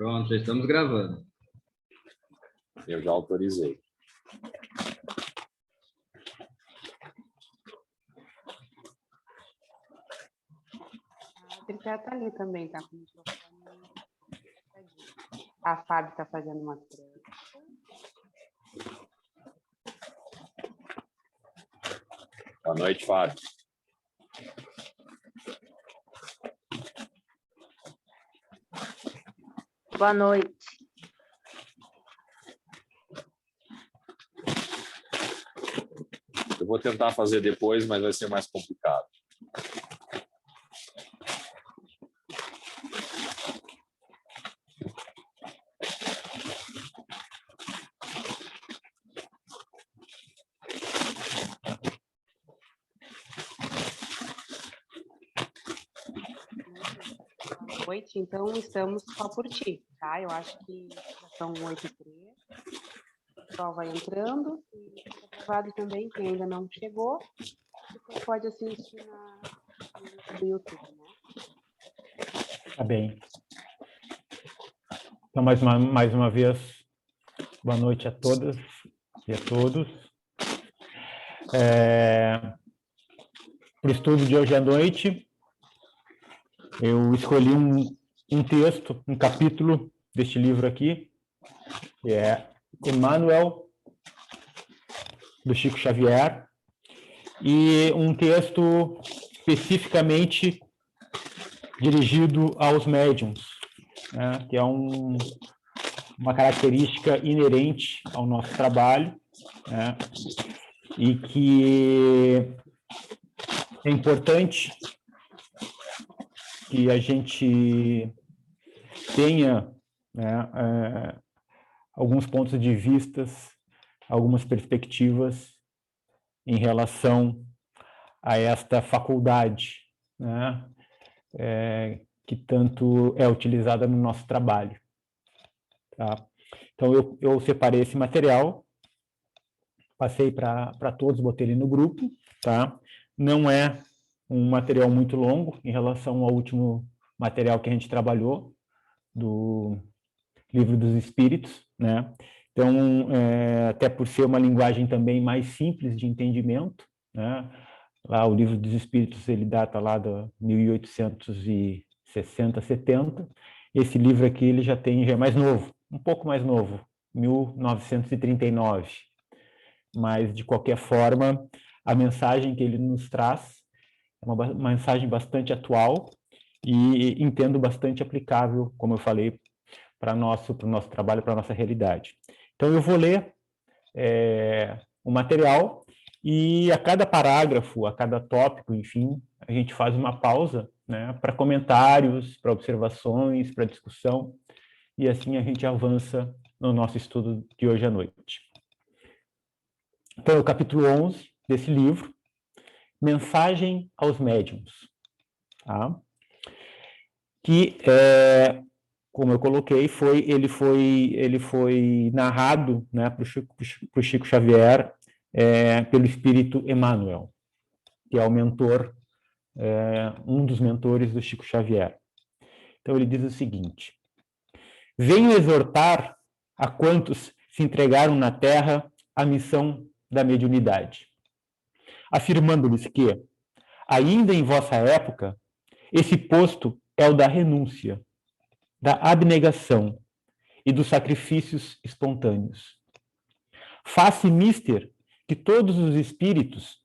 Pronto, já estamos gravando. Eu já autorizei. A Tricé tá ali também, tá com o microfone. A Fábio está fazendo uma trança. Boa noite, Fábio. Boa noite. Eu vou tentar fazer depois, mas vai ser mais complicado. Boa noite, então estamos só por ti, tá? Eu acho que já são 8h03. O pessoal vai entrando e fica gravado também, quem ainda não chegou, depois pode assistir no YouTube, né? Tá bem. Então, mais uma vez, boa noite a todas e a todos. Para o estudo de hoje à noite, eu escolhi um texto, um capítulo deste livro aqui, que é Emmanuel, do Chico Xavier, e um texto especificamente dirigido aos médiuns, né, que é uma característica inerente ao nosso trabalho, né, e que é importante que a gente tenha, né, alguns pontos de vistas, algumas perspectivas em relação a esta faculdade, né, que tanto é utilizada no nosso trabalho. Tá? Então, eu separei esse material, passei para todos, botei ele no grupo. Tá? Não é um material muito longo em relação ao último material que a gente trabalhou, do Livro dos Espíritos, né? Então, até por ser uma linguagem também mais simples de entendimento, né? Lá o Livro dos Espíritos, ele data lá de 1860, 70. Esse livro aqui, ele já é mais novo, um pouco mais novo, 1939. Mas, de qualquer forma, a mensagem que ele nos traz é uma mensagem bastante atual e entendo bastante aplicável, como eu falei, para o nosso trabalho, para a nossa realidade. Então, eu vou ler o material e a cada parágrafo, a cada tópico, enfim, a gente faz uma pausa, né, para comentários, para observações, para discussão, e assim a gente avança no nosso estudo de hoje à noite. Então, o capítulo 11 desse livro, Mensagem aos Médiuns, tá? Que, como eu coloquei, ele foi narrado, né, para o Chico Xavier pelo Espírito Emmanuel, que é o mentor, um dos mentores do Chico Xavier. Então, ele diz o seguinte: venho exortar a quantos se entregaram na Terra a missão da mediunidade, afirmando-lhes que, ainda em vossa época, esse posto é o da renúncia, da abnegação e dos sacrifícios espontâneos. Faz-se mister que todos os espíritos,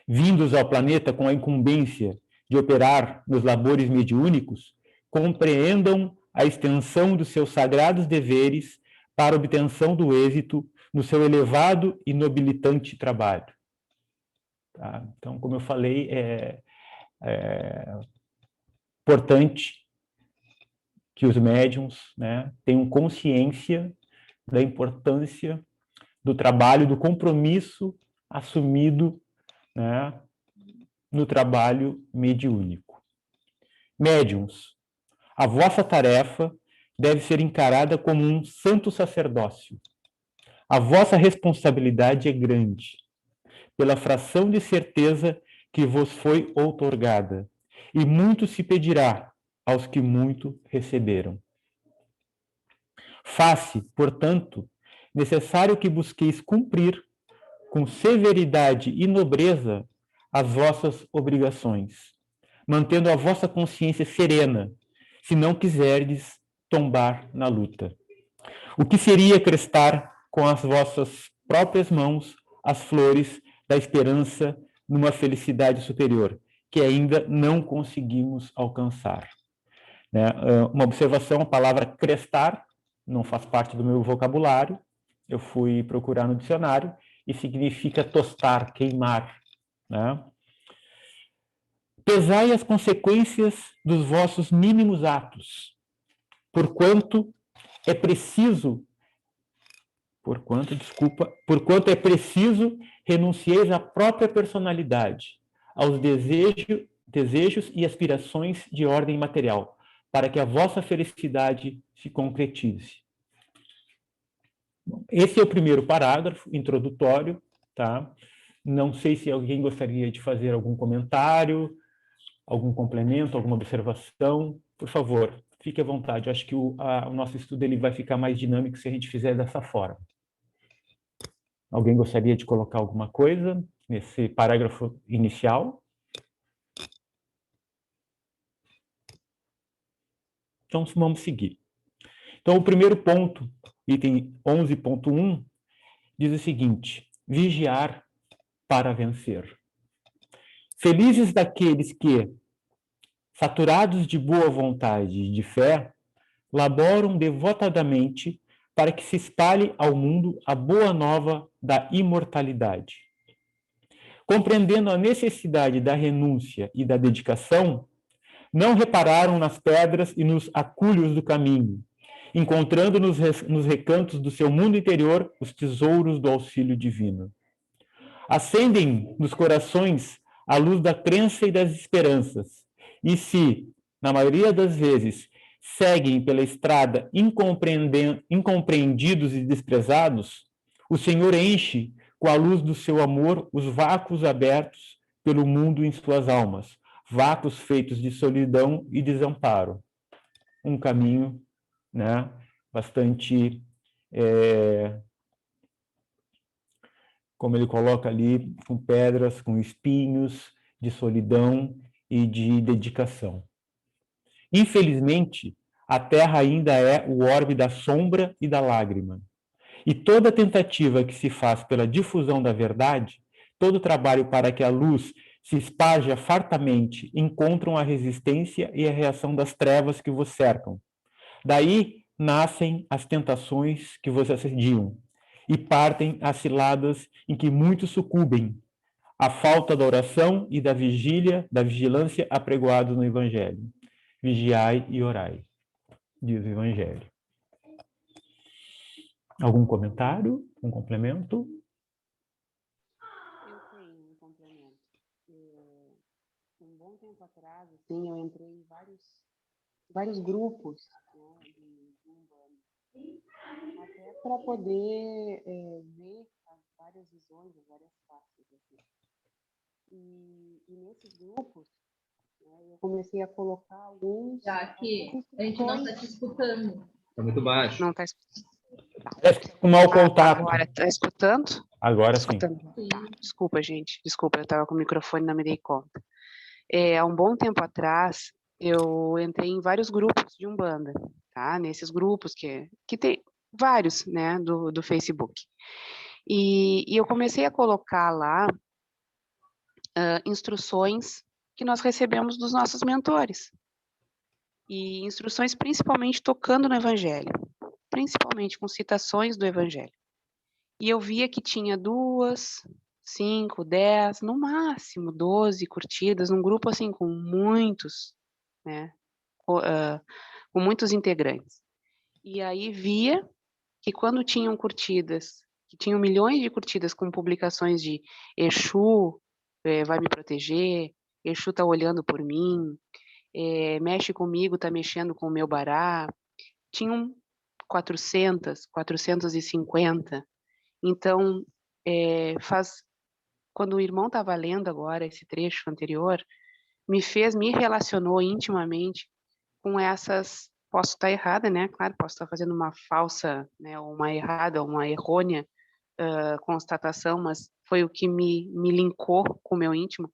vindos ao planeta com a incumbência de operar nos labores mediúnicos, compreendam a extensão dos seus sagrados deveres para a obtenção do êxito no seu elevado e nobilitante trabalho. Tá? Então, como eu falei, é importante que os médiuns, né, tenham consciência da importância do trabalho, do compromisso assumido, né, no trabalho mediúnico. Médiuns, a vossa tarefa deve ser encarada como um santo sacerdócio. A vossa responsabilidade é grande, pela fração de certeza que vos foi outorgada, e muito se pedirá aos que muito receberam. Faz-se, portanto, necessário que busqueis cumprir com severidade e nobreza as vossas obrigações, mantendo a vossa consciência serena, se não quiserdes tombar na luta. O que seria crestar com as vossas próprias mãos as flores da esperança numa felicidade superior, que ainda não conseguimos alcançar? Uma observação, a palavra crestar não faz parte do meu vocabulário, eu fui procurar no dicionário, e significa tostar, queimar. Né? Pesai as consequências dos vossos mínimos atos, porquanto é preciso renuncieis à própria personalidade, aos desejos e aspirações de ordem material, para que a vossa felicidade se concretize. Esse é o primeiro parágrafo, introdutório, tá? Não sei se alguém gostaria de fazer algum comentário, algum complemento, alguma observação. Por favor, fique à vontade. Eu acho que o nosso estudo ele vai ficar mais dinâmico se a gente fizer dessa forma. Alguém gostaria de colocar alguma coisa nesse parágrafo inicial? Então, vamos seguir. Então, o primeiro ponto, item 11.1, diz o seguinte: vigiar para vencer. Felizes daqueles que, saturados de boa vontade e de fé, laboram devotadamente para que se espalhe ao mundo a boa nova da imortalidade. Compreendendo a necessidade da renúncia e da dedicação, não repararam nas pedras e nos acúlios do caminho, encontrando nos recantos do seu mundo interior os tesouros do auxílio divino. Acendem nos corações a luz da crença e das esperanças, e se, na maioria das vezes, seguem pela estrada incompreendidos e desprezados, o Senhor enche com a luz do seu amor os vácuos abertos pelo mundo em suas almas, vácuos feitos de solidão e desamparo. Um caminho, né, bastante, como ele coloca ali, com pedras, com espinhos, de solidão e de dedicação. Infelizmente, a Terra ainda é o orbe da sombra e da lágrima. E toda tentativa que se faz pela difusão da verdade, todo trabalho para que a luz se esparja fartamente, encontram a resistência e a reação das trevas que vos cercam. Daí nascem as tentações que vos assediam, e partem as ciladas em que muitos sucumbem, a falta da oração e da vigilância apregoados no Evangelho. Vigiai e orai, diz o Evangelho. Algum comentário? Um complemento? Eu tenho um complemento. Um bom tempo atrás, assim, eu entrei em vários grupos, né, de Umbanda, até para poder ver as várias visões, as várias faces. Assim. E nesses grupos, né, eu comecei a colocar alguns... Já que a gente não está te escutando. Está muito baixo. Não está escutando. Um mau contato. Agora está escutando? Agora sim. Sim. Desculpa, gente. Desculpa, eu estava com o microfone e não me dei conta. Há um bom tempo atrás, eu entrei em vários grupos de Umbanda, tá? Nesses grupos que tem vários, né, do Facebook. E eu comecei a colocar lá instruções que nós recebemos dos nossos mentores. E instruções principalmente tocando no Evangelho, principalmente com citações do Evangelho. E eu via que tinha 2, 5, 10, no máximo 12 curtidas, num grupo assim com muitos, né, com muitos integrantes. E aí via que quando tinham curtidas, que tinham milhões de curtidas com publicações de Exu vai me proteger, Exu tá olhando por mim, mexe comigo, tá mexendo com o meu bará, tinham 400, 450. Então, quando o irmão estava lendo agora esse trecho anterior, me relacionou intimamente com essas Posso estar errada, né? Claro, posso estar fazendo uma falsa, né, ou uma errada, ou uma errônea constatação, mas foi o que me linkou com o meu íntimo,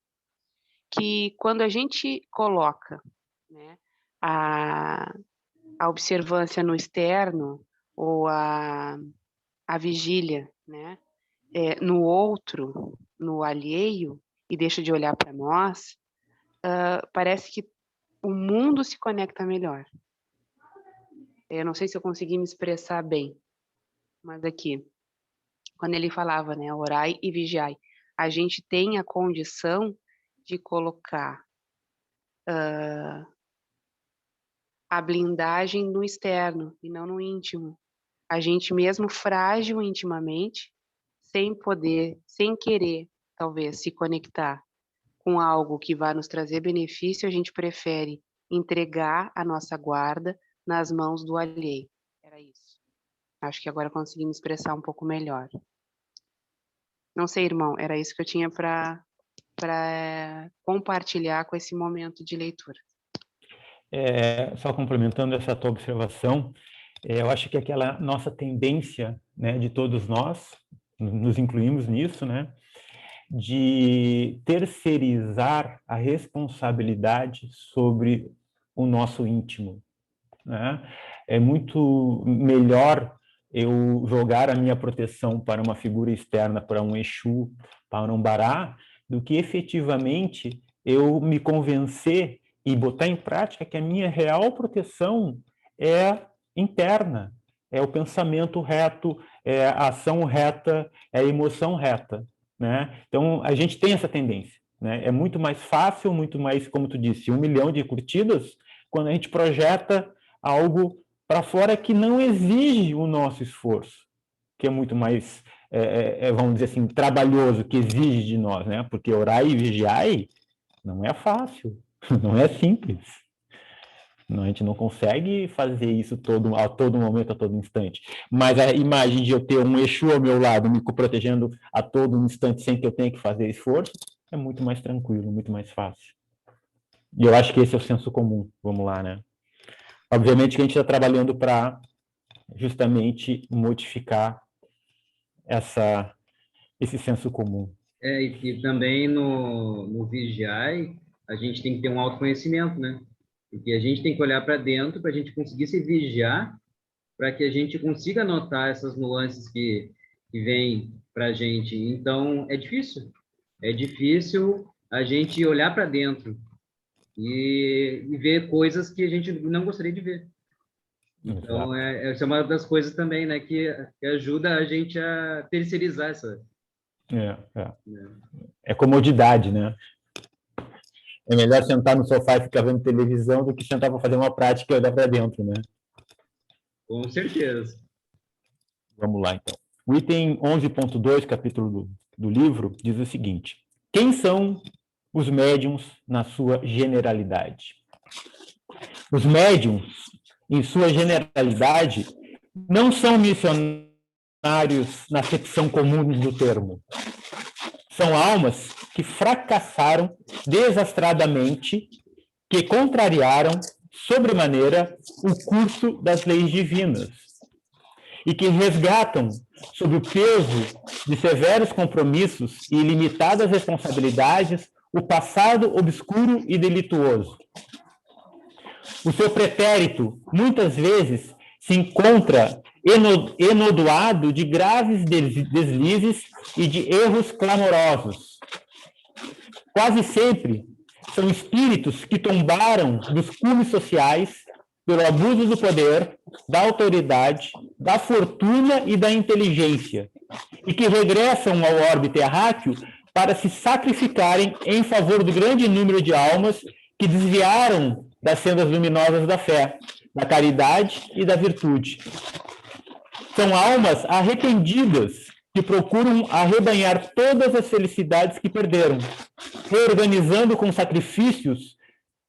que quando a gente coloca, né, a observância no externo ou a vigília, né, no outro, no alheio, e deixa de olhar para nós, parece que o mundo se conecta melhor. Eu não sei se eu consegui me expressar bem, mas aqui, quando ele falava, né, orai e vigiai, a gente tem a condição de colocar a blindagem no externo e não no íntimo. A gente mesmo frágil intimamente, sem poder, sem querer, talvez, se conectar com algo que vai nos trazer benefício, a gente prefere entregar a nossa guarda nas mãos do alheio. Era isso. Acho que agora consegui me expressar um pouco melhor. Não sei, irmão, era isso que eu tinha para compartilhar com esse momento de leitura. Só complementando essa tua observação, eu acho que aquela nossa tendência, né, de todos nós, nos incluímos nisso, né, de terceirizar a responsabilidade sobre o nosso íntimo, né? É muito melhor eu jogar a minha proteção para uma figura externa, para um Exu, para um Bará, do que efetivamente eu me convencer e botar em prática que a minha real proteção é interna, é o pensamento reto, é a ação reta, é a emoção reta, né? Então, a gente tem essa tendência, né? É muito mais fácil, muito mais, como tu disse, 1 milhão de curtidas, quando a gente projeta algo para fora que não exige o nosso esforço, que é muito mais, vamos dizer assim, trabalhoso, que exige de nós, né? Porque orar e vigiar não é fácil, não é simples. Não, a gente não consegue fazer isso a todo momento, a todo instante. Mas a imagem de eu ter um Exu ao meu lado, me protegendo a todo instante, sem que eu tenha que fazer esforço, é muito mais tranquilo, muito mais fácil. E eu acho que esse é o senso comum. Vamos lá, né? Obviamente que a gente está trabalhando para justamente modificar esse senso comum. E também no Vigiai, a gente tem que ter um autoconhecimento, né? Porque a gente tem que olhar para dentro para a gente conseguir se vigiar, para que a gente consiga notar essas nuances que vêm para a gente. Então, é difícil. É difícil a gente olhar para dentro e ver coisas que a gente não gostaria de ver. Então, essa é uma das coisas também, né, que ajuda a gente a terceirizar essa... É comodidade, né? É melhor sentar no sofá e ficar vendo televisão do que sentar para fazer uma prática e olhar para dentro, né? Com certeza. Vamos lá, então. O item 11.2, capítulo do livro, diz o seguinte: quem são os médiuns na sua generalidade? Os médiuns, em sua generalidade, não são missionários na acepção comum do termo. São almas que fracassaram desastradamente, que contrariaram sobremaneira o curso das leis divinas e que resgatam, sob o peso de severos compromissos e ilimitadas responsabilidades, o passado obscuro e delituoso. O seu pretérito, muitas vezes, se encontra enodoado de graves deslizes e de erros clamorosos. Quase sempre são espíritos que tombaram dos cumes sociais pelo abuso do poder, da autoridade, da fortuna e da inteligência, e que regressam ao orbe terráqueo para se sacrificarem em favor do grande número de almas que desviaram das sendas luminosas da fé, da caridade e da virtude. São almas arrependidas que procuram arrebanhar todas as felicidades que perderam, reorganizando com sacrifícios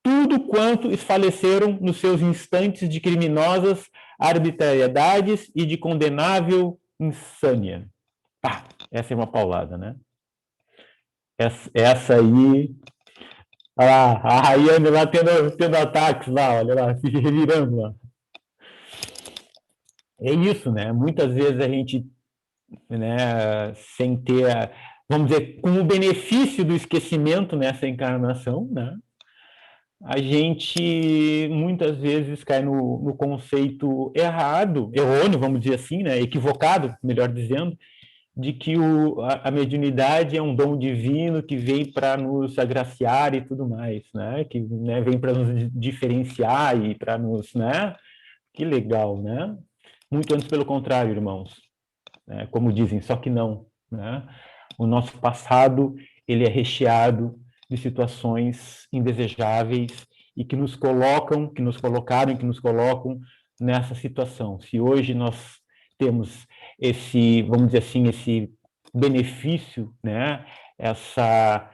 tudo quanto esfaleceram nos seus instantes de criminosas arbitrariedades e de condenável insânia. Essa é uma paulada, né? Essa aí... Olha lá, a Rayane lá tendo ataques lá, olha lá, se revirando lá. é isso, né? Muitas vezes a gente, né, sem ter, vamos dizer, com o benefício do esquecimento nessa encarnação, né? A gente muitas vezes cai no conceito errado, errôneo, vamos dizer assim, né? Equivocado, melhor dizendo, de que a mediunidade é um dom divino que vem para nos agraciar e tudo mais, né? Que, né, vem para nos diferenciar e para nos, né? Que legal, né? Muito antes pelo contrário, irmãos. Né? Como dizem, só que não, né? O nosso passado, ele é recheado de situações indesejáveis e que nos colocam, que nos colocaram, que nos colocam nessa situação. Se hoje nós temos esse, vamos dizer assim, esse benefício, né? Essa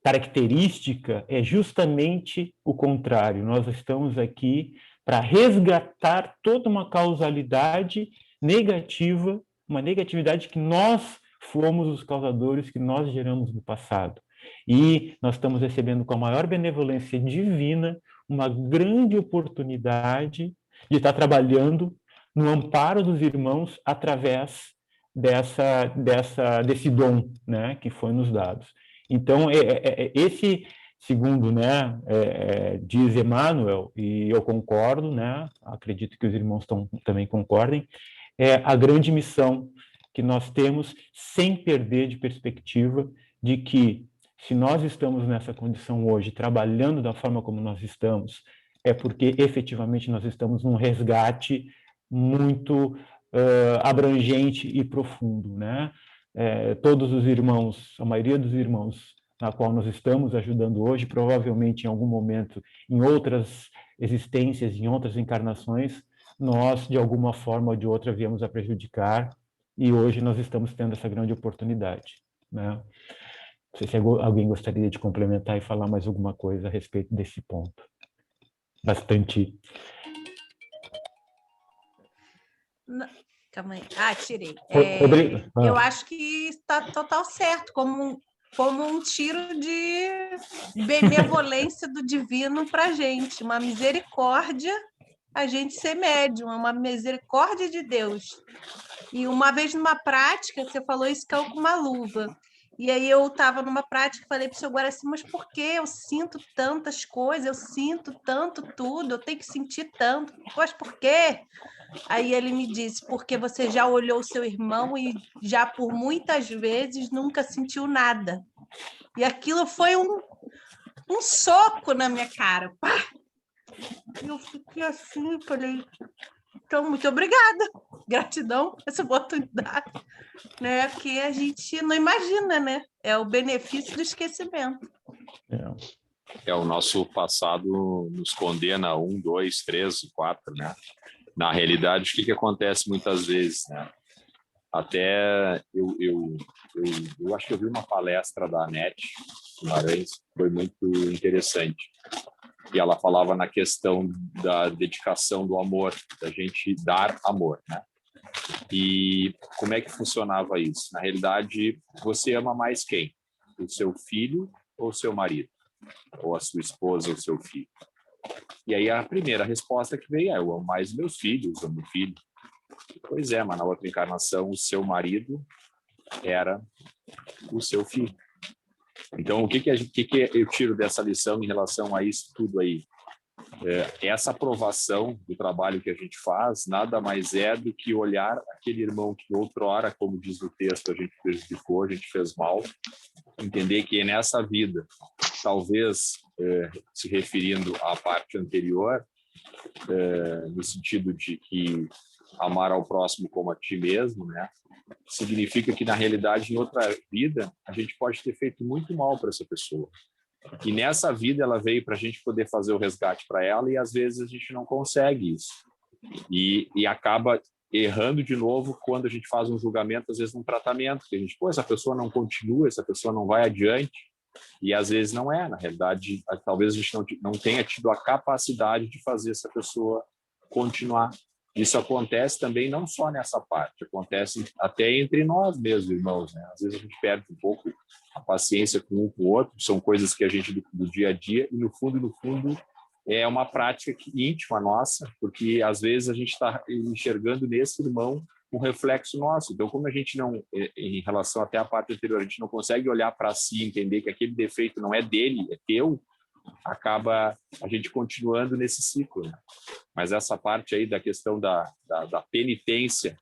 característica é justamente o contrário. Nós estamos aqui para resgatar toda uma causalidade negativa, uma negatividade que nós fomos os causadores, que nós geramos no passado. E nós estamos recebendo com a maior benevolência divina uma grande oportunidade de estar trabalhando no amparo dos irmãos através desse dom, né, que foi nos dado. Então, esse, segundo, né, diz Emmanuel, e eu concordo, né, acredito que os irmãos também concordem, é a grande missão que nós temos, sem perder de perspectiva de que, se nós estamos nessa condição hoje, trabalhando da forma como nós estamos, é porque, efetivamente, nós estamos num resgate muito abrangente e profundo, né? Todos os irmãos, a maioria dos irmãos na qual nós estamos ajudando hoje, provavelmente em algum momento, em outras existências, em outras encarnações, nós, de alguma forma ou de outra, viemos a prejudicar, e hoje nós estamos tendo essa grande oportunidade, né? Não sei se alguém gostaria de complementar e falar mais alguma coisa a respeito desse ponto. Bastante. Calma aí. Ah, tirei. Rodrigo. Eu acho que está total certo, como um tiro de benevolência do divino para a gente, uma misericórdia, a gente ser médium, é uma misericórdia de Deus. E uma vez numa prática, você falou isso, caiu com uma luva. E aí eu estava numa prática e falei para o seu Guaraci, mas por que eu sinto tantas coisas, eu sinto tanto tudo, eu tenho que sentir tanto, mas por quê? Aí ele me disse, porque você já olhou o seu irmão e já por muitas vezes nunca sentiu nada. E aquilo foi um soco na minha cara. Pá! E eu fiquei assim, falei, então, muito obrigada. Gratidão por essa oportunidade, né? Que a gente não imagina, né? É o benefício do esquecimento. O nosso passado nos condena a 1, 2, 3, 4, né? Na realidade, o que acontece muitas vezes, né? Até eu acho que eu vi uma palestra da Anete Guimarães, foi muito interessante. E ela falava na questão da dedicação do amor, da gente dar amor, né? E como é que funcionava isso? Na realidade, você ama mais quem? O seu filho ou o seu marido? Ou a sua esposa ou o seu filho? E aí a primeira resposta que veio é: eu amo mais meus filhos, amo o filho. Pois é, mas na outra encarnação o seu marido era o seu filho. Então, o que eu tiro dessa lição em relação a isso tudo aí? Essa aprovação do trabalho que a gente faz nada mais é do que olhar aquele irmão que outrora, como diz o texto, a gente prejudicou, a gente fez mal, entender que nessa vida, talvez se referindo à parte anterior, no sentido de que amar ao próximo como a ti mesmo, né? Significa que, na realidade, em outra vida, a gente pode ter feito muito mal para essa pessoa. E nessa vida ela veio para a gente poder fazer o resgate para ela, e às vezes a gente não consegue isso. E acaba errando de novo quando a gente faz um julgamento, às vezes num tratamento, que a gente, essa pessoa não continua, essa pessoa não vai adiante, e às vezes não é. Na realidade, talvez a gente não tenha tido a capacidade de fazer essa pessoa continuar. Isso acontece também não só nessa parte, acontece até entre nós mesmos, irmãos, né? Às vezes a gente perde um pouco a paciência com um com o outro, são coisas que a gente do dia a dia, e no fundo, é uma prática íntima nossa, porque às vezes a gente está enxergando nesse irmão um reflexo nosso. Então, como a gente não, em relação até à parte anterior, a gente não consegue olhar para si e entender que aquele defeito não é dele, é teu, acaba a gente continuando nesse ciclo, né? Mas essa parte aí da questão da penitência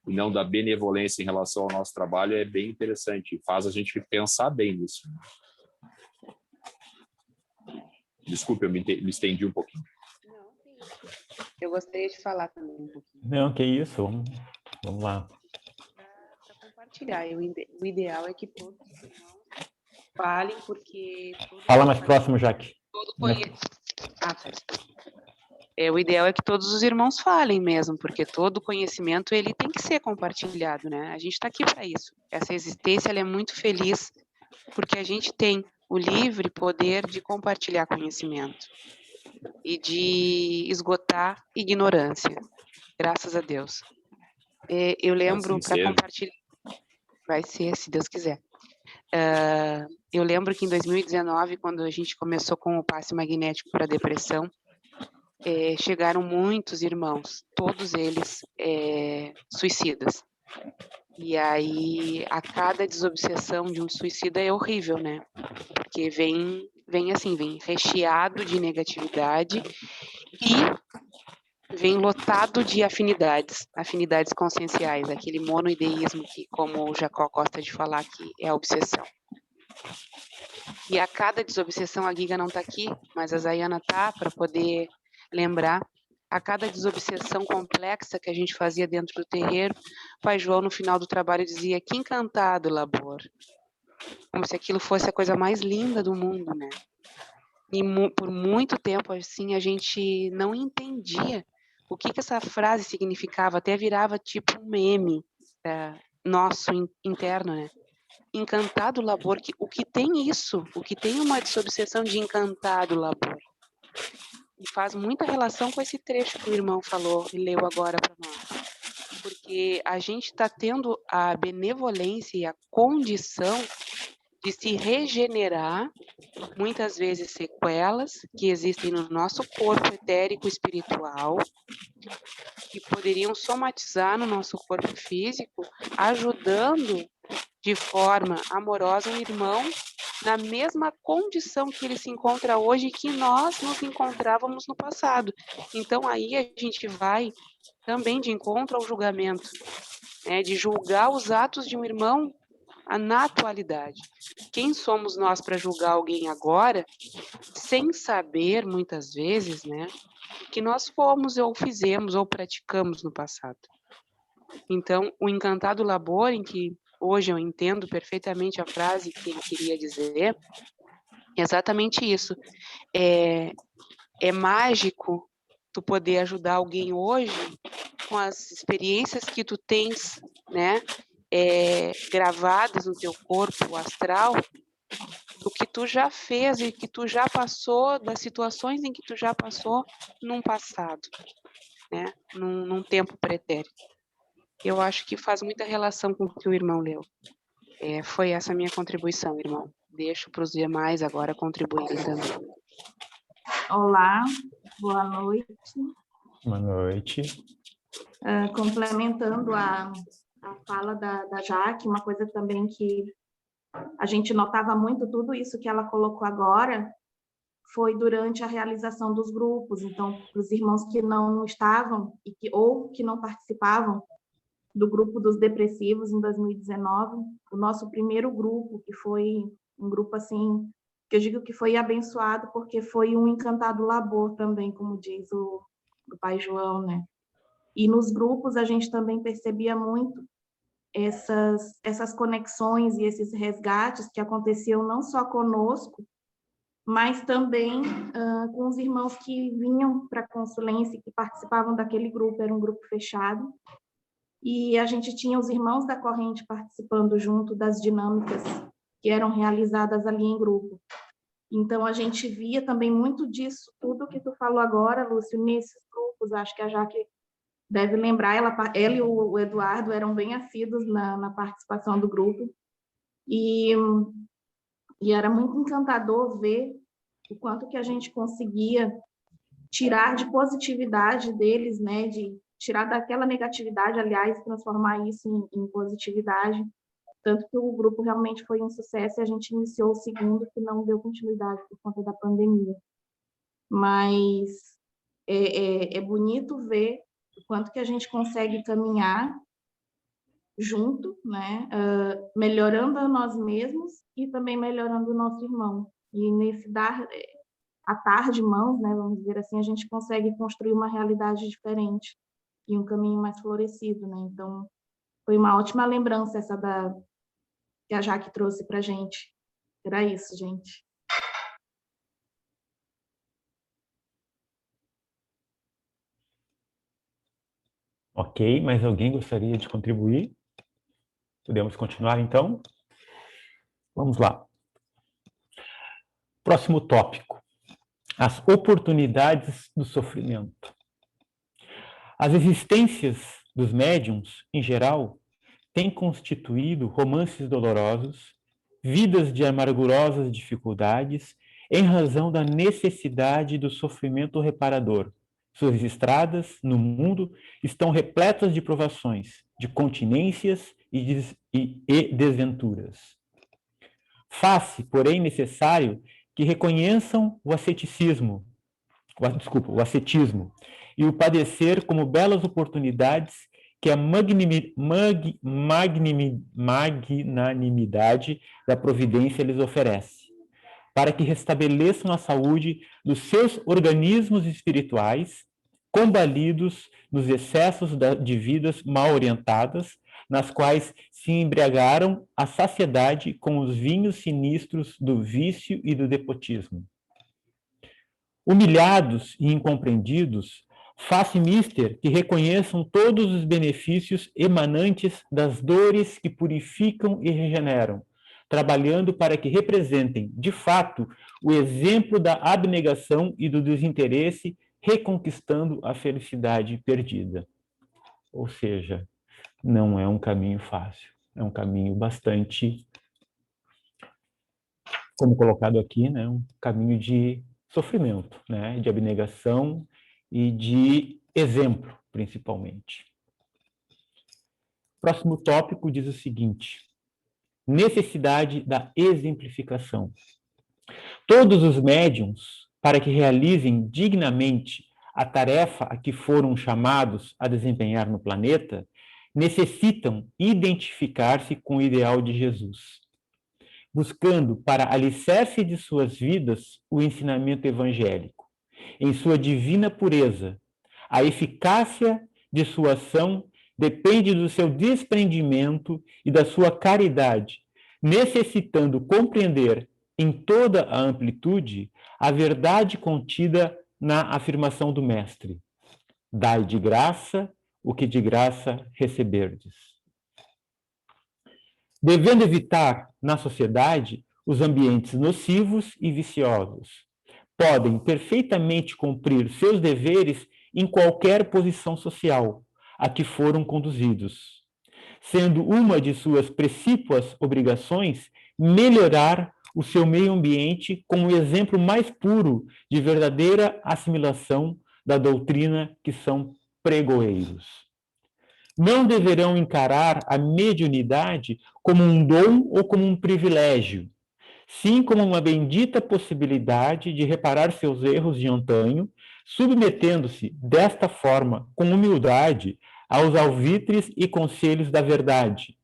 e não da benevolência em relação ao nosso trabalho é bem interessante e faz a gente pensar bem nisso. Desculpe, eu me estendi um pouquinho. Não, sim. Eu gostaria de falar também um pouquinho. Não, que isso. Vamos lá. Para compartilhar. O ideal é que todos os irmãos falem, porque... Fala mais próximo, Jaque. O ideal é que todos os irmãos falem mesmo, porque todo conhecimento ele tem que ser compartilhado, né? A gente está aqui para isso. Essa existência ela é muito feliz, porque a gente tem o livre poder de compartilhar conhecimento e de esgotar ignorância. Graças a Deus. Eu lembro, para compartilhar... Vai ser, se Deus quiser. Eu lembro que em 2019, quando a gente começou com o passe magnético para depressão, chegaram muitos irmãos, todos eles suicidas. E aí, a cada desobsessão de um suicida é horrível, né? Porque vem recheado de negatividade e vem lotado de afinidades conscienciais, aquele monoideísmo que, como o Jacó gosta de falar, que é a obsessão. E a cada desobsessão, a Giga não está aqui, mas a Zayana está, para poder lembrar, a cada desobsessão complexa que a gente fazia dentro do terreiro, o Pai João, no final do trabalho, dizia: que encantado labor. Como se aquilo fosse a coisa mais linda do mundo, né? E por muito tempo, assim, a gente não entendia o que essa frase significava, até virava tipo um meme nosso interno, né? Encantado labor, o que tem isso? O que tem uma desobsessão de encantado labor? E faz muita relação com esse trecho que o irmão falou e leu agora para nós. Porque a gente está tendo a benevolência e a condição de se regenerar, muitas vezes sequelas que existem no nosso corpo etérico espiritual, que poderiam somatizar no nosso corpo físico, ajudando de forma amorosa um irmão na mesma condição que ele se encontra hoje que nós nos encontrávamos no passado. Então, aí a gente vai também de encontro ao julgamento, né, de julgar os atos de um irmão na atualidade. Quem somos nós para julgar alguém agora, sem saber, muitas vezes, né, que nós fomos ou fizemos ou praticamos no passado. Então, o encantado labor, em que hoje eu entendo perfeitamente a frase que ele queria dizer, é exatamente isso. É mágico tu poder ajudar alguém hoje com as experiências que tu tens, né, gravadas no teu corpo astral, do que tu já fez e que tu já passou, das situações em que tu já passou num passado, né, num tempo pretérito. Eu acho que faz muita relação com o que o irmão leu. Foi essa a minha contribuição, irmão. Deixo para os demais agora contribuírem também. Olá, boa noite. Boa noite. Complementando a fala da Jaque, uma coisa também que a gente notava muito, tudo isso que ela colocou agora, foi durante a realização dos grupos. Então, para os irmãos que não estavam ou que não participavam do grupo dos depressivos em 2019, o nosso primeiro grupo, que foi um grupo assim, que eu digo que foi abençoado porque foi um encantado labor também, como diz o Pai João, né? E nos grupos a gente também percebia muito essas conexões e esses resgates que aconteciam não só conosco, mas também com os irmãos que vinham para a consulência e que participavam daquele grupo, era um grupo fechado. E a gente tinha os irmãos da corrente participando junto das dinâmicas que eram realizadas ali em grupo. Então, a gente via também muito disso, tudo que tu falou agora, Lúcio, nesses grupos. Acho que a Jaque deve lembrar, ela e o Eduardo eram bem assíduos na participação do grupo. E era muito encantador ver o quanto que a gente conseguia tirar de positividade deles, né, de tirar daquela negatividade, aliás, transformar isso em positividade. Tanto que o grupo realmente foi um sucesso e a gente iniciou o segundo, que não deu continuidade por conta da pandemia. Mas é bonito ver o quanto que a gente consegue caminhar junto, né, melhorando a nós mesmos e também melhorando o nosso irmão. E nesse atar de mãos, né, vamos dizer assim, a gente consegue construir uma realidade diferente e um caminho mais florescido, né? Então, foi uma ótima lembrança essa que a Jaque trouxe para a gente. Era isso, gente. Ok, mais alguém gostaria de contribuir? Podemos continuar, então? Vamos lá. Próximo tópico. As oportunidades do sofrimento. As existências dos médiuns, em geral, têm constituído romances dolorosos, vidas de amargurosas dificuldades, em razão da necessidade do sofrimento reparador. Suas estradas no mundo estão repletas de provações, de continências e desventuras. Faz-se, porém, necessário que reconheçam o ascetismo e o padecer como belas oportunidades que a magnanimidade da providência lhes oferece, para que restabeleçam a saúde dos seus organismos espirituais, combalidos nos excessos de vidas mal orientadas, nas quais se embriagaram à saciedade com os vinhos sinistros do vício e do despotismo. Humilhados e incompreendidos, faz-se mister que reconheçam todos os benefícios emanantes das dores que purificam e regeneram, trabalhando para que representem, de fato, o exemplo da abnegação e do desinteresse, reconquistando a felicidade perdida. Ou seja, não é um caminho fácil, é um caminho bastante, como colocado aqui, né, um caminho de sofrimento, né, de abnegação e de exemplo, principalmente. Próximo tópico diz o seguinte: necessidade da exemplificação. Todos os médiuns, para que realizem dignamente a tarefa a que foram chamados a desempenhar no planeta, necessitam identificar-se com o ideal de Jesus, buscando para alicerce de suas vidas o ensinamento evangélico, em sua divina pureza. A eficácia de sua ação depende do seu desprendimento e da sua caridade, necessitando compreender em toda a amplitude a verdade contida na afirmação do Mestre: dai de graça o que de graça receberdes. Devendo evitar na sociedade os ambientes nocivos e viciosos, podem perfeitamente cumprir seus deveres em qualquer posição social a que foram conduzidos, sendo uma de suas precípuas obrigações melhorar o seu meio ambiente com o exemplo mais puro de verdadeira assimilação da doutrina que são pregoeiros. Não deverão encarar a mediunidade como um dom ou como um privilégio, sim como uma bendita possibilidade de reparar seus erros de antanho, submetendo-se desta forma, com humildade, aos alvitres e conselhos da verdade,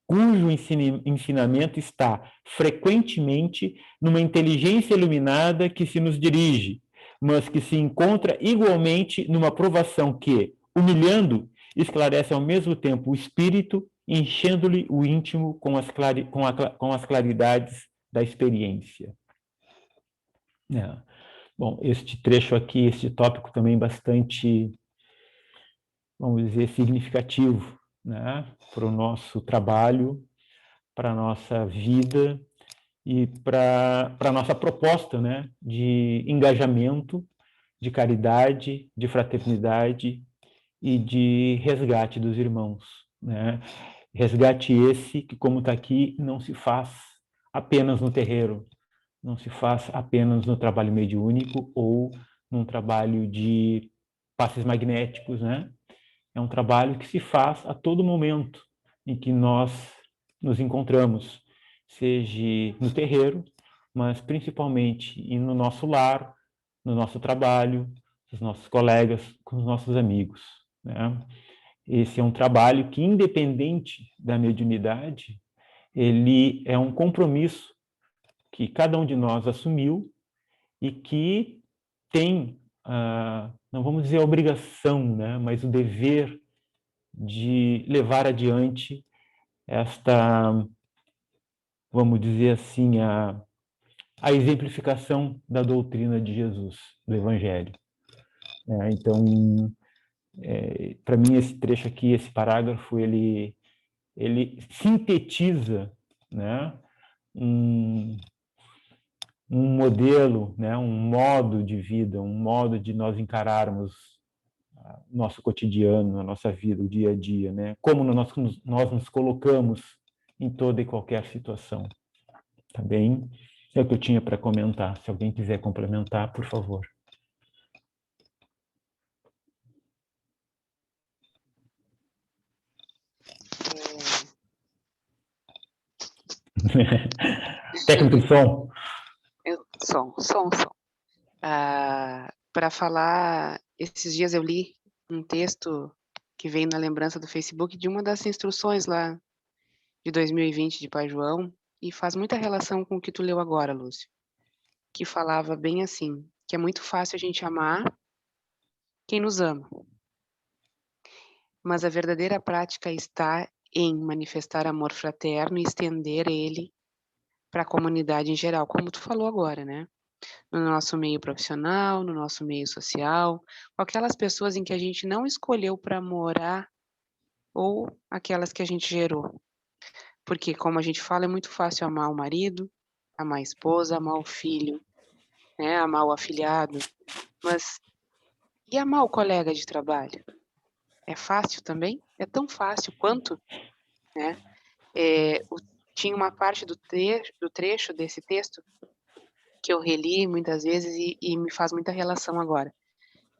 cujo ensinamento está frequentemente numa inteligência iluminada que se nos dirige, mas que se encontra igualmente numa provação que, humilhando, esclarece ao mesmo tempo o espírito, enchendo-lhe o íntimo com as claridades da experiência. Bom, este trecho aqui, este tópico também bastante, vamos dizer, significativo, né, para o nosso trabalho, para a nossa vida e para a nossa proposta, né, de engajamento, de caridade, de fraternidade e de resgate dos irmãos, né? Resgate esse que, como está aqui, não se faz apenas no terreiro, não se faz apenas no trabalho mediúnico ou num trabalho de passes magnéticos, né? É um trabalho que se faz a todo momento em que nós nos encontramos, seja no terreiro, mas principalmente no nosso lar, no nosso trabalho, com os nossos colegas, com os nossos amigos, né? Esse é um trabalho que, independente da mediunidade, ele é um compromisso que cada um de nós assumiu e que tem, não vamos dizer a obrigação, né, mas o dever de levar adiante esta, vamos dizer assim, a exemplificação da doutrina de Jesus, do Evangelho. Então, para mim, esse trecho aqui, esse parágrafo, ele sintetiza, né, um modelo, né, um modo de vida, um modo de nós encararmos nosso cotidiano, a nossa vida, o dia a dia, né? Como nós nos colocamos em toda e qualquer situação. Tá bem? É o que eu tinha para comentar. Se alguém quiser complementar, por favor. Técnico de som. Som. Para falar, esses dias eu li um texto que veio na lembrança do Facebook de uma das instruções lá de 2020 de Pai João, e faz muita relação com o que tu leu agora, Lúcio, que falava bem assim, que é muito fácil a gente amar quem nos ama, mas a verdadeira prática está em manifestar amor fraterno e estender ele para a comunidade em geral, como tu falou agora, né? No nosso meio profissional, no nosso meio social, com aquelas pessoas em que a gente não escolheu para morar ou aquelas que a gente gerou. Porque, como a gente fala, é muito fácil amar o marido, amar a esposa, amar o filho, né? Amar o afilhado, mas e amar o colega de trabalho? É fácil também? É tão fácil quanto, né? Tinha uma parte do trecho desse texto que eu reli muitas vezes e me faz muita relação agora,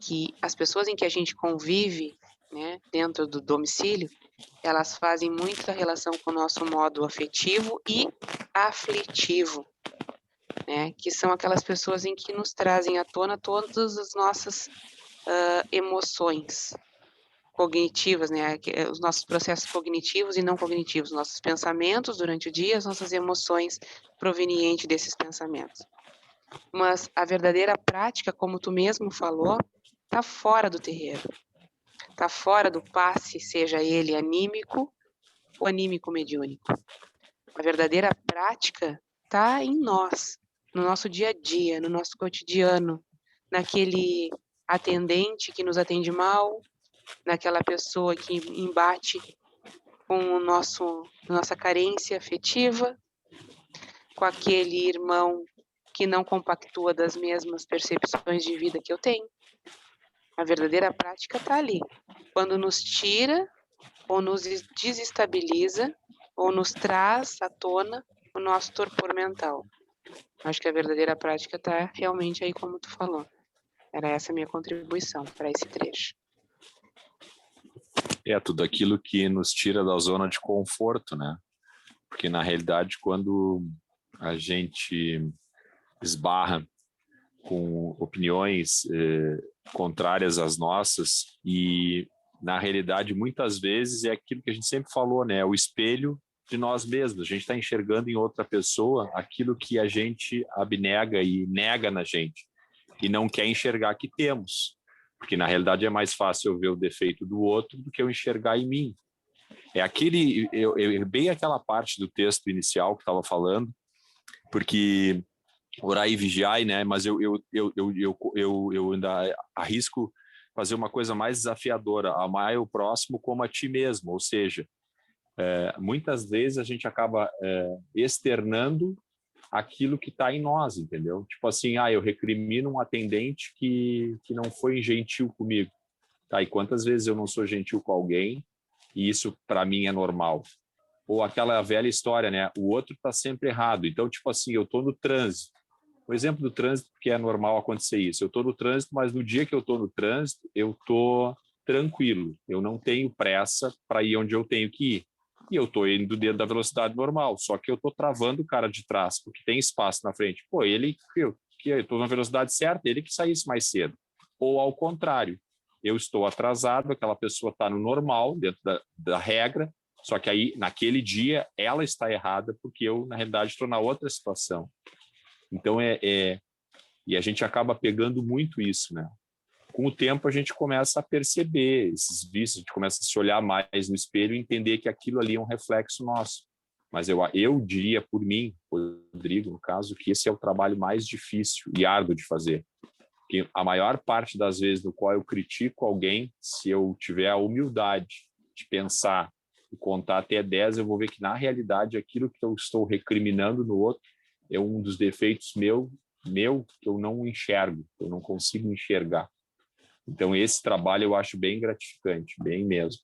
que as pessoas em que a gente convive, né, dentro do domicílio, elas fazem muita relação com o nosso modo afetivo e aflitivo, né, que são aquelas pessoas em que nos trazem à tona todas as nossas emoções cognitivas, né, os nossos processos cognitivos e não cognitivos, nossos pensamentos durante o dia, as nossas emoções provenientes desses pensamentos. Mas a verdadeira prática, como tu mesmo falou, está fora do terreiro, está fora do passe, seja ele anímico ou anímico mediúnico. A verdadeira prática está em nós, no nosso dia a dia, no nosso cotidiano, naquele atendente que nos atende mal, naquela pessoa que embate com nossa carência afetiva, com aquele irmão que não compactua das mesmas percepções de vida que eu tenho. A verdadeira prática está ali, quando nos tira ou nos desestabiliza ou nos traz à tona o nosso torpor mental. Acho que a verdadeira prática está realmente aí como tu falou. Era essa a minha contribuição para esse trecho. É tudo aquilo que nos tira da zona de conforto, né? Porque, na realidade, quando a gente esbarra com opiniões contrárias às nossas e, na realidade, muitas vezes é aquilo que a gente sempre falou, né? O espelho de nós mesmos. A gente está enxergando em outra pessoa aquilo que a gente abnega e nega na gente e não quer enxergar que temos. Porque, na realidade, é mais fácil eu ver o defeito do outro do que eu enxergar em mim. É bem aquela parte do texto inicial que estava falando, porque orar e vigiar, né? Mas eu ainda arrisco fazer uma coisa mais desafiadora, amar o próximo como a ti mesmo, ou seja, muitas vezes a gente acaba externando aquilo que está em nós, entendeu? Tipo assim, eu recrimino um atendente que não foi gentil comigo. Tá, e quantas vezes eu não sou gentil com alguém e isso para mim é normal? Ou aquela velha história, né? O outro está sempre errado. Então, tipo assim, eu estou no trânsito. O exemplo do trânsito, porque é normal acontecer isso. Eu estou no trânsito, mas no dia que eu estou no trânsito, eu estou tranquilo. Eu não tenho pressa para ir onde eu tenho que ir. E eu estou indo dentro da velocidade normal, só que eu estou travando o cara de trás, porque tem espaço na frente. Pô, eu estou na velocidade certa, ele que saísse mais cedo. Ou ao contrário, eu estou atrasado, aquela pessoa está no normal, dentro da regra, só que aí, naquele dia, ela está errada, porque eu, na realidade, estou na outra situação. Então, e a gente acaba pegando muito isso, né? Com o tempo, a gente começa a perceber esses vícios, a gente começa a se olhar mais no espelho e entender que aquilo ali é um reflexo nosso. Mas eu diria por mim, Rodrigo, no caso, que esse é o trabalho mais difícil e árduo de fazer. Porque a maior parte das vezes no qual eu critico alguém, se eu tiver a humildade de pensar e contar até 10, eu vou ver que, na realidade, aquilo que eu estou recriminando no outro é um dos defeitos meu que eu não enxergo, eu não consigo enxergar. Então, esse trabalho eu acho bem gratificante, bem mesmo.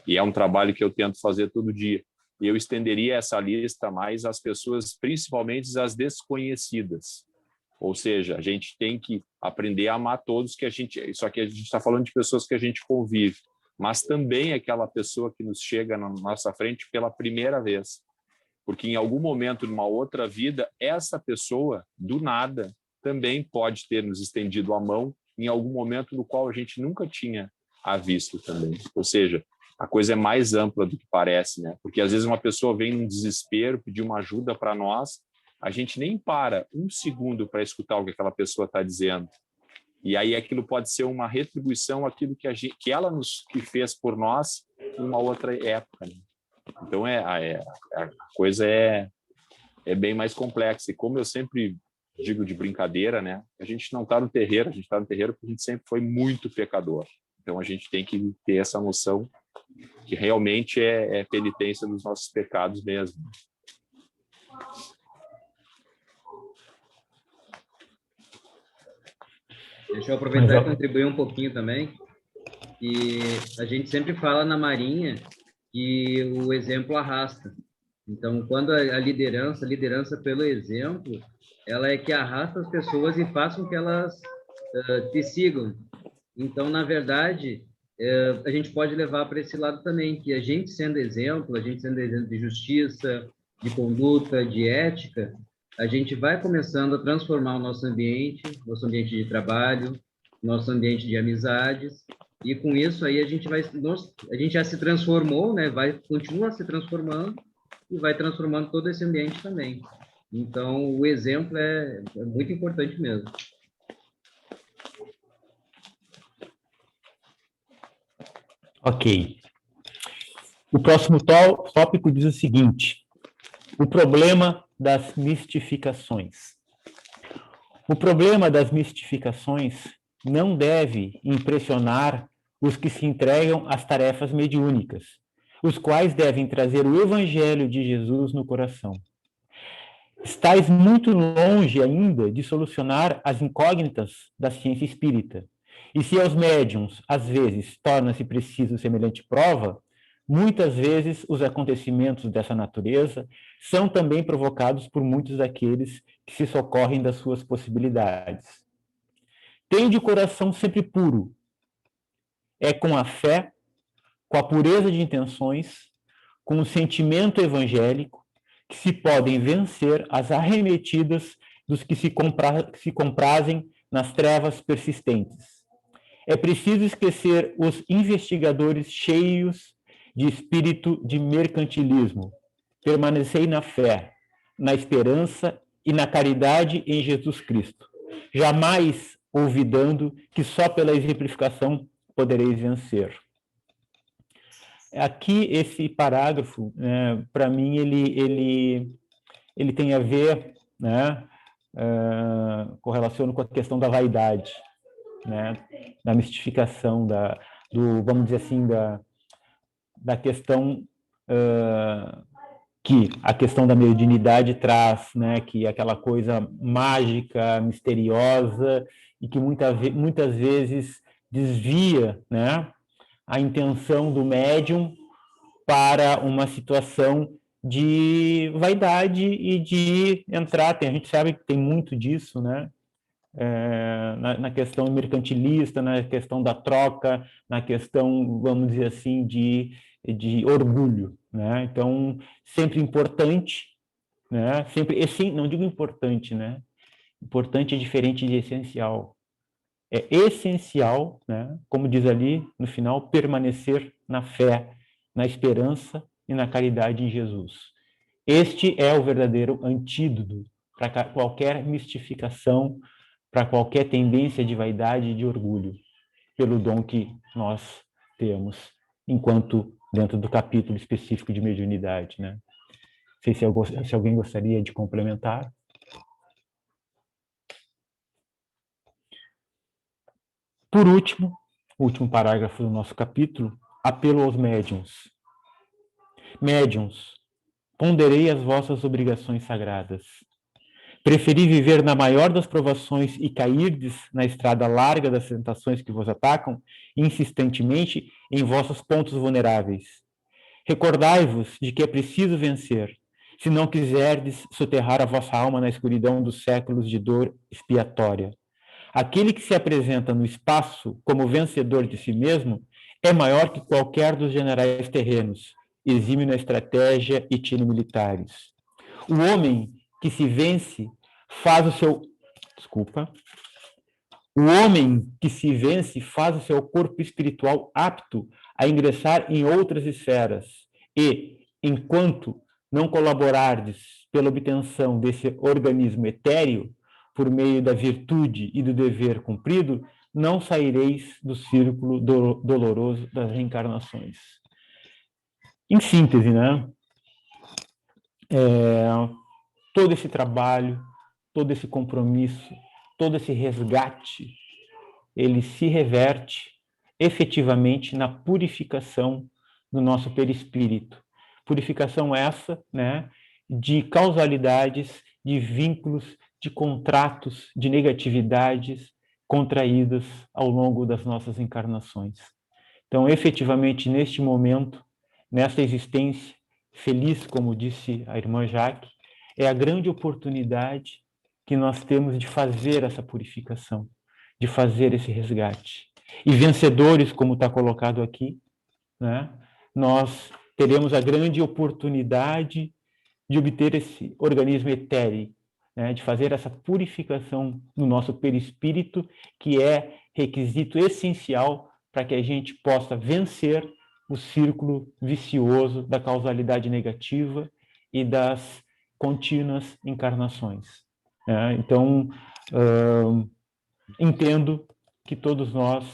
E é um trabalho que eu tento fazer todo dia. E eu estenderia essa lista mais às pessoas, principalmente às desconhecidas. Ou seja, a gente tem que aprender a amar todos que a gente... Só que a gente está falando de pessoas que a gente convive, mas também aquela pessoa que nos chega na nossa frente pela primeira vez. Porque em algum momento, numa outra vida, essa pessoa, do nada, também pode ter nos estendido a mão em algum momento no qual a gente nunca tinha a visto também. Ou seja, a coisa é mais ampla do que parece, né? Porque às vezes uma pessoa vem num desespero, pedir uma ajuda para nós, a gente nem para um segundo para escutar o que aquela pessoa está dizendo. E aí aquilo pode ser uma retribuição àquilo que ela que fez por nós em uma outra época, né? Então a coisa é bem mais complexa. E como eu sempre digo de brincadeira, né? A gente não está no terreiro, a gente está no terreiro porque a gente sempre foi muito pecador. Então a gente tem que ter essa noção que realmente é penitência dos nossos pecados mesmo. Deixa eu aproveitar e contribuir um pouquinho também. E a gente sempre fala na Marinha que o exemplo arrasta. Então, quando a liderança pelo exemplo, ela é que arrasta as pessoas e faz com que elas te sigam. Então, na verdade, a gente pode levar para esse lado também, que a gente sendo exemplo de justiça, de conduta, de ética, a gente vai começando a transformar o nosso ambiente de trabalho, nosso ambiente de amizades, e com isso aí a gente já se transformou, né? Continua se transformando e vai transformando todo esse ambiente também. Então, o exemplo é muito importante mesmo. Ok. O próximo tópico diz o seguinte: o problema das mistificações. O problema das mistificações não deve impressionar os que se entregam às tarefas mediúnicas, os quais devem trazer o Evangelho de Jesus no coração. Estais muito longe ainda de solucionar as incógnitas da ciência espírita. E se aos médiuns, às vezes, torna-se preciso semelhante prova, muitas vezes os acontecimentos dessa natureza são também provocados por muitos daqueles que se socorrem das suas possibilidades. Tende o coração sempre puro. É com a fé, com a pureza de intenções, com o sentimento evangélico, que se podem vencer as arremetidas dos que se comprazem nas trevas persistentes. É preciso esquecer os investigadores cheios de espírito de mercantilismo. Permanecei na fé, na esperança e na caridade em Jesus Cristo, jamais olvidando que só pela exemplificação podereis vencer. Aqui, esse parágrafo, para mim, ele tem a ver, né, correlaciona com a questão da vaidade, né, da mistificação, vamos dizer assim, da questão que a questão da mediunidade traz, né, que é aquela coisa mágica, misteriosa, e que muitas vezes desvia, né, a intenção do médium para uma situação de vaidade e de entrar. A gente sabe que tem muito disso, né? Na questão mercantilista, na questão da troca, na questão, vamos dizer assim, de orgulho, né? Então, sempre importante, né? Sempre, assim, não digo importante, né? Importante é diferente de essencial. É essencial, né? Como diz ali no final, permanecer na fé, na esperança e na caridade em Jesus. Este é o verdadeiro antídoto para qualquer mistificação, para qualquer tendência de vaidade e de orgulho, pelo dom que nós temos, enquanto dentro do capítulo específico de mediunidade, né? Não sei se alguém gostaria de complementar. Por último, o último parágrafo do nosso capítulo, apelo aos médiuns. Médiuns, ponderei as vossas obrigações sagradas. Preferi viver na maior das provações e cairdes na estrada larga das tentações que vos atacam, insistentemente em vossos pontos vulneráveis. Recordai-vos de que é preciso vencer, se não quiserdes soterrar a vossa alma na escuridão dos séculos de dor expiatória. Aquele que se apresenta no espaço como vencedor de si mesmo é maior que qualquer dos generais terrenos, exímio na estratégia e tino militares. O homem que se vence faz o seu... O homem que se vence faz o seu corpo espiritual apto a ingressar em outras esferas e, enquanto não colaborardes pela obtenção desse organismo etéreo, por meio da virtude e do dever cumprido, não saireis do círculo doloroso das reencarnações. Em síntese, né? Todo esse trabalho, todo esse compromisso, todo esse resgate, ele se reverte efetivamente na purificação do nosso perispírito. Purificação essa, né, de causalidades, de vínculos, de contratos, de negatividades contraídas ao longo das nossas encarnações. Então, efetivamente, neste momento, nessa existência feliz, como disse a irmã Jaque, é a grande oportunidade que nós temos de fazer essa purificação, de fazer esse resgate. E vencedores, como está colocado aqui, né, nós teremos a grande oportunidade de obter esse organismo etéreo, né, de fazer essa purificação no nosso perispírito, que é requisito essencial para que a gente possa vencer o círculo vicioso da causalidade negativa e das contínuas encarnações. Né? Então, entendo que todos nós,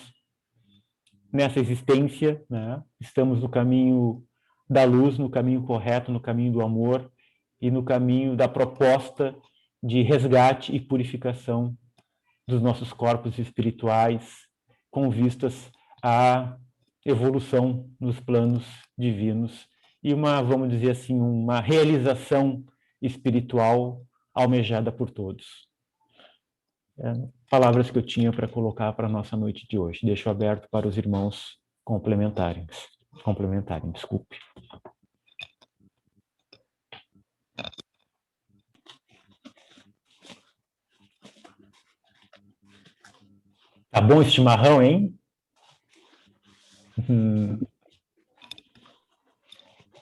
nessa existência, né, estamos no caminho da luz, no caminho correto, no caminho do amor e no caminho da proposta de resgate e purificação dos nossos corpos espirituais, com vistas à evolução nos planos divinos e vamos dizer assim, uma realização espiritual almejada por todos. Palavras que eu tinha para colocar para a nossa noite de hoje. Deixo aberto para os irmãos complementarem, desculpe. Tá bom esse chimarrão, hein?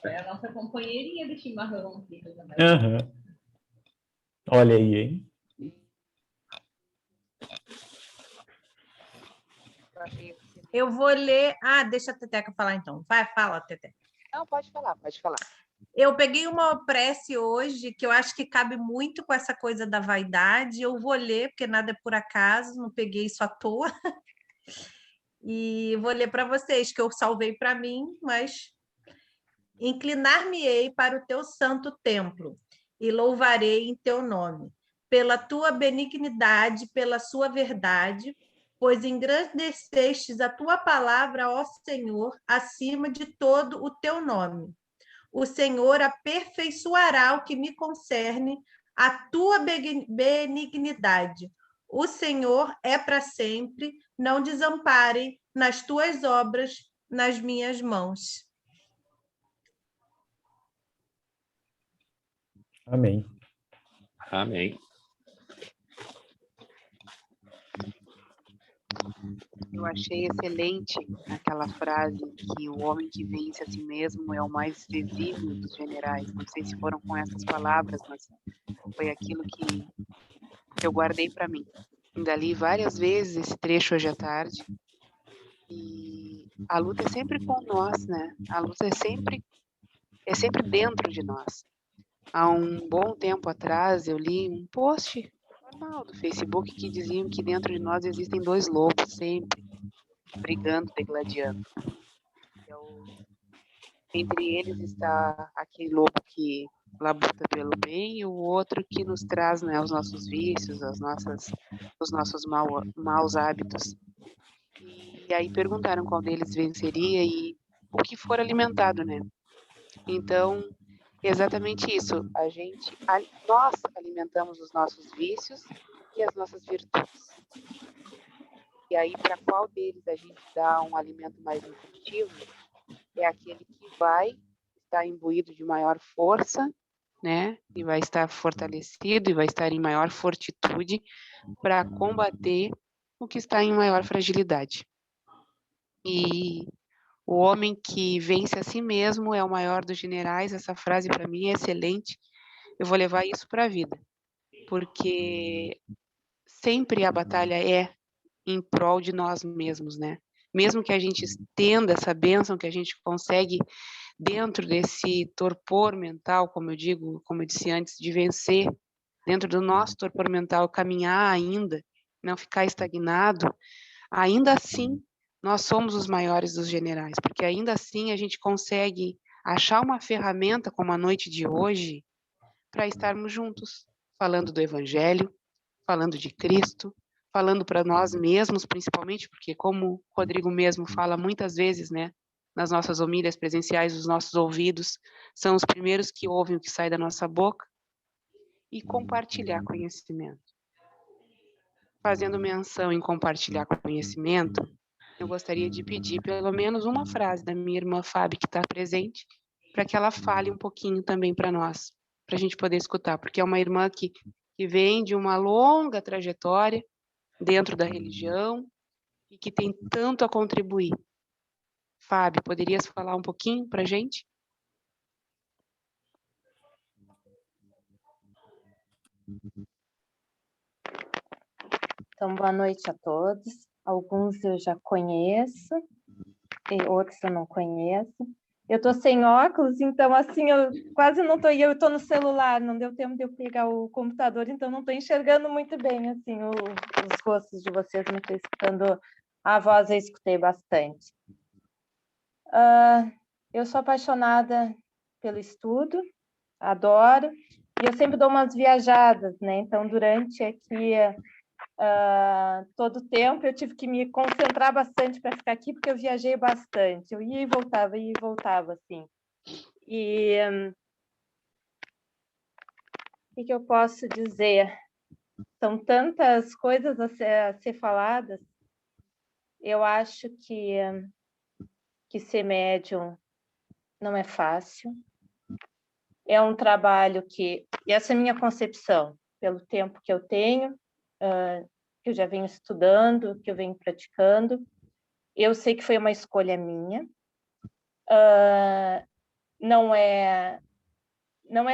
É a nossa companheirinha de chimarrão aqui também. Olha aí, hein? Eu vou ler... deixa a Teteca falar, então. Fala, Teteca. Não, pode falar, pode falar. Eu peguei uma prece hoje que eu acho que cabe muito com essa coisa da vaidade. Eu vou ler, porque nada é por acaso, não peguei isso à toa. E vou ler para vocês, que eu salvei para mim, mas... Inclinar-me-ei para o teu santo templo e louvarei em teu nome, pela tua benignidade, pela sua verdade, pois engrandecestes a tua palavra, ó Senhor, acima de todo o teu nome. O Senhor aperfeiçoará o que me concerne, a tua benignidade. O Senhor é para sempre, não desamparem nas tuas obras, nas minhas mãos. Amém. Amém. Eu achei excelente aquela frase que o homem que vence a si mesmo é o mais exímio dos generais. Não sei se foram com essas palavras, mas foi aquilo que eu guardei para mim. Ainda li várias vezes esse trecho hoje à tarde. E a luta é sempre com nós, né? A luta é sempre dentro de nós. Há um bom tempo atrás, eu li um post normal do Facebook que diziam que dentro de nós existem dois lobos sempre brigando, degladiando. Entre eles está aquele lobo que labuta pelo bem e o outro que nos traz, né, os nossos vícios, os nossos maus hábitos. E aí perguntaram qual deles venceria e o que for alimentado, né? Então, exatamente isso. Nós alimentamos os nossos vícios e as nossas virtudes. E aí, para qual deles a gente dá um alimento mais nutritivo, é aquele que vai estar imbuído de maior força, né? E vai estar fortalecido e vai estar em maior fortitude para combater o que está em maior fragilidade. E o homem que vence a si mesmo é o maior dos generais. Essa frase para mim é excelente. Eu vou levar isso para a vida, porque sempre a batalha é em prol de nós mesmos, né? Mesmo que a gente estenda essa bênção que a gente consegue dentro desse torpor mental, como eu disse antes, de vencer, dentro do nosso torpor mental, caminhar ainda, não ficar estagnado, ainda assim nós somos os maiores dos generais, porque ainda assim a gente consegue achar uma ferramenta como a noite de hoje para estarmos juntos, falando do Evangelho, falando de Cristo, falando para nós mesmos, principalmente, porque como o Rodrigo mesmo fala muitas vezes, né, nas nossas homílias presenciais, os nossos ouvidos são os primeiros que ouvem o que sai da nossa boca, e compartilhar conhecimento. Fazendo menção em compartilhar conhecimento, eu gostaria de pedir pelo menos uma frase da minha irmã Fábio, que está presente, para que ela fale um pouquinho também para nós, para a gente poder escutar, porque é uma irmã que vem de uma longa trajetória dentro da religião e que tem tanto a contribuir. Fábio, poderias falar um pouquinho para a gente? Então, boa noite a todos. Alguns eu já conheço, e outros eu não conheço. Eu estou sem óculos, então, assim, eu quase não estou... Eu estou no celular, não deu tempo de eu pegar o computador, então não estou enxergando muito bem, assim, os rostos de vocês, não estou escutando a voz, eu escutei bastante. Eu sou apaixonada pelo estudo, adoro, e eu sempre dou umas viajadas, né? Então, durante aqui... todo o tempo eu tive que me concentrar bastante para ficar aqui, porque eu viajei bastante, eu ia e voltava, assim. E o que eu posso dizer? São tantas coisas a ser faladas. Eu acho que ser médium não é fácil. É um trabalho que, e essa é a minha concepção, pelo tempo que eu tenho, que eu já venho estudando, que eu venho praticando. Eu sei que foi uma escolha minha. Não é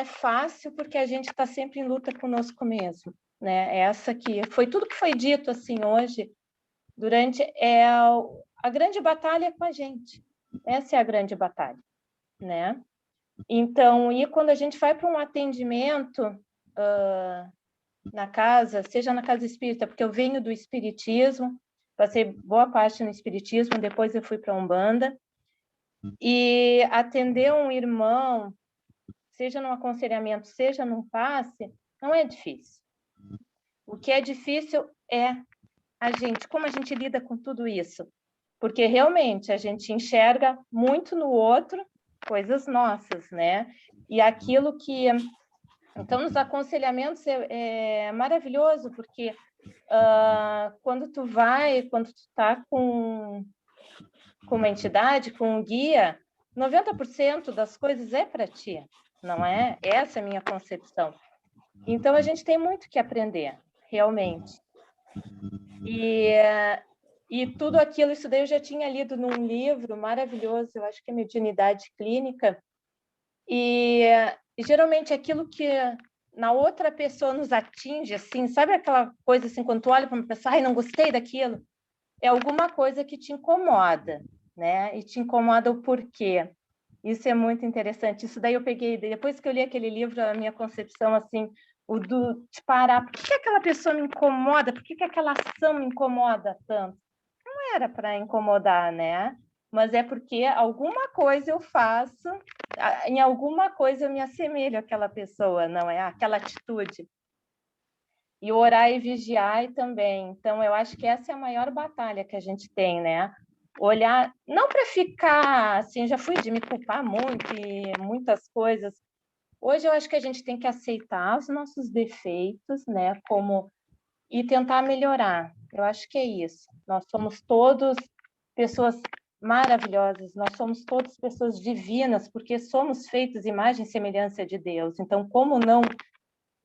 fácil, porque a gente está sempre em luta conosco mesmo, né? Essa aqui foi tudo que foi dito assim hoje, durante a grande batalha com a gente. Essa é a grande batalha, né? Então, e quando a gente vai para um atendimento na casa, seja na casa espírita, porque eu venho do espiritismo, passei boa parte no espiritismo, depois eu fui para a Umbanda, e atender um irmão, seja num aconselhamento, seja num passe, não é difícil. O que é difícil é como a gente lida com tudo isso, porque realmente a gente enxerga muito no outro coisas nossas, né? E aquilo que... Então, nos aconselhamentos é maravilhoso, porque quando tu está com uma entidade, com um guia, 90% das coisas é para ti, não é? Essa é a minha concepção. Então, a gente tem muito que aprender, realmente. E tudo aquilo, isso daí eu já tinha lido num livro maravilhoso, eu acho que é Mediunidade Clínica, e geralmente aquilo que na outra pessoa nos atinge, assim, sabe aquela coisa assim, quando tu olha para uma pessoa, ai, não gostei daquilo, é alguma coisa que te incomoda, né? E te incomoda o porquê. Isso é muito interessante. Isso daí eu peguei, depois que eu li aquele livro, a minha concepção, assim, o de parar, por que aquela pessoa me incomoda? Por que aquela ação me incomoda tanto? Não era para incomodar, né? Mas é porque alguma coisa eu faço, em alguma coisa eu me assemelho àquela pessoa, não é? Aquela atitude. E orar e vigiar também. Então, eu acho que essa é a maior batalha que a gente tem, né? Olhar, não para ficar assim, já fui de me culpar muito e muitas coisas. Hoje eu acho que a gente tem que aceitar os nossos defeitos, né? E tentar melhorar. Eu acho que é isso. Nós somos todos pessoas maravilhosas, nós somos todas pessoas divinas, porque somos feitos imagem e semelhança de Deus. Então, como não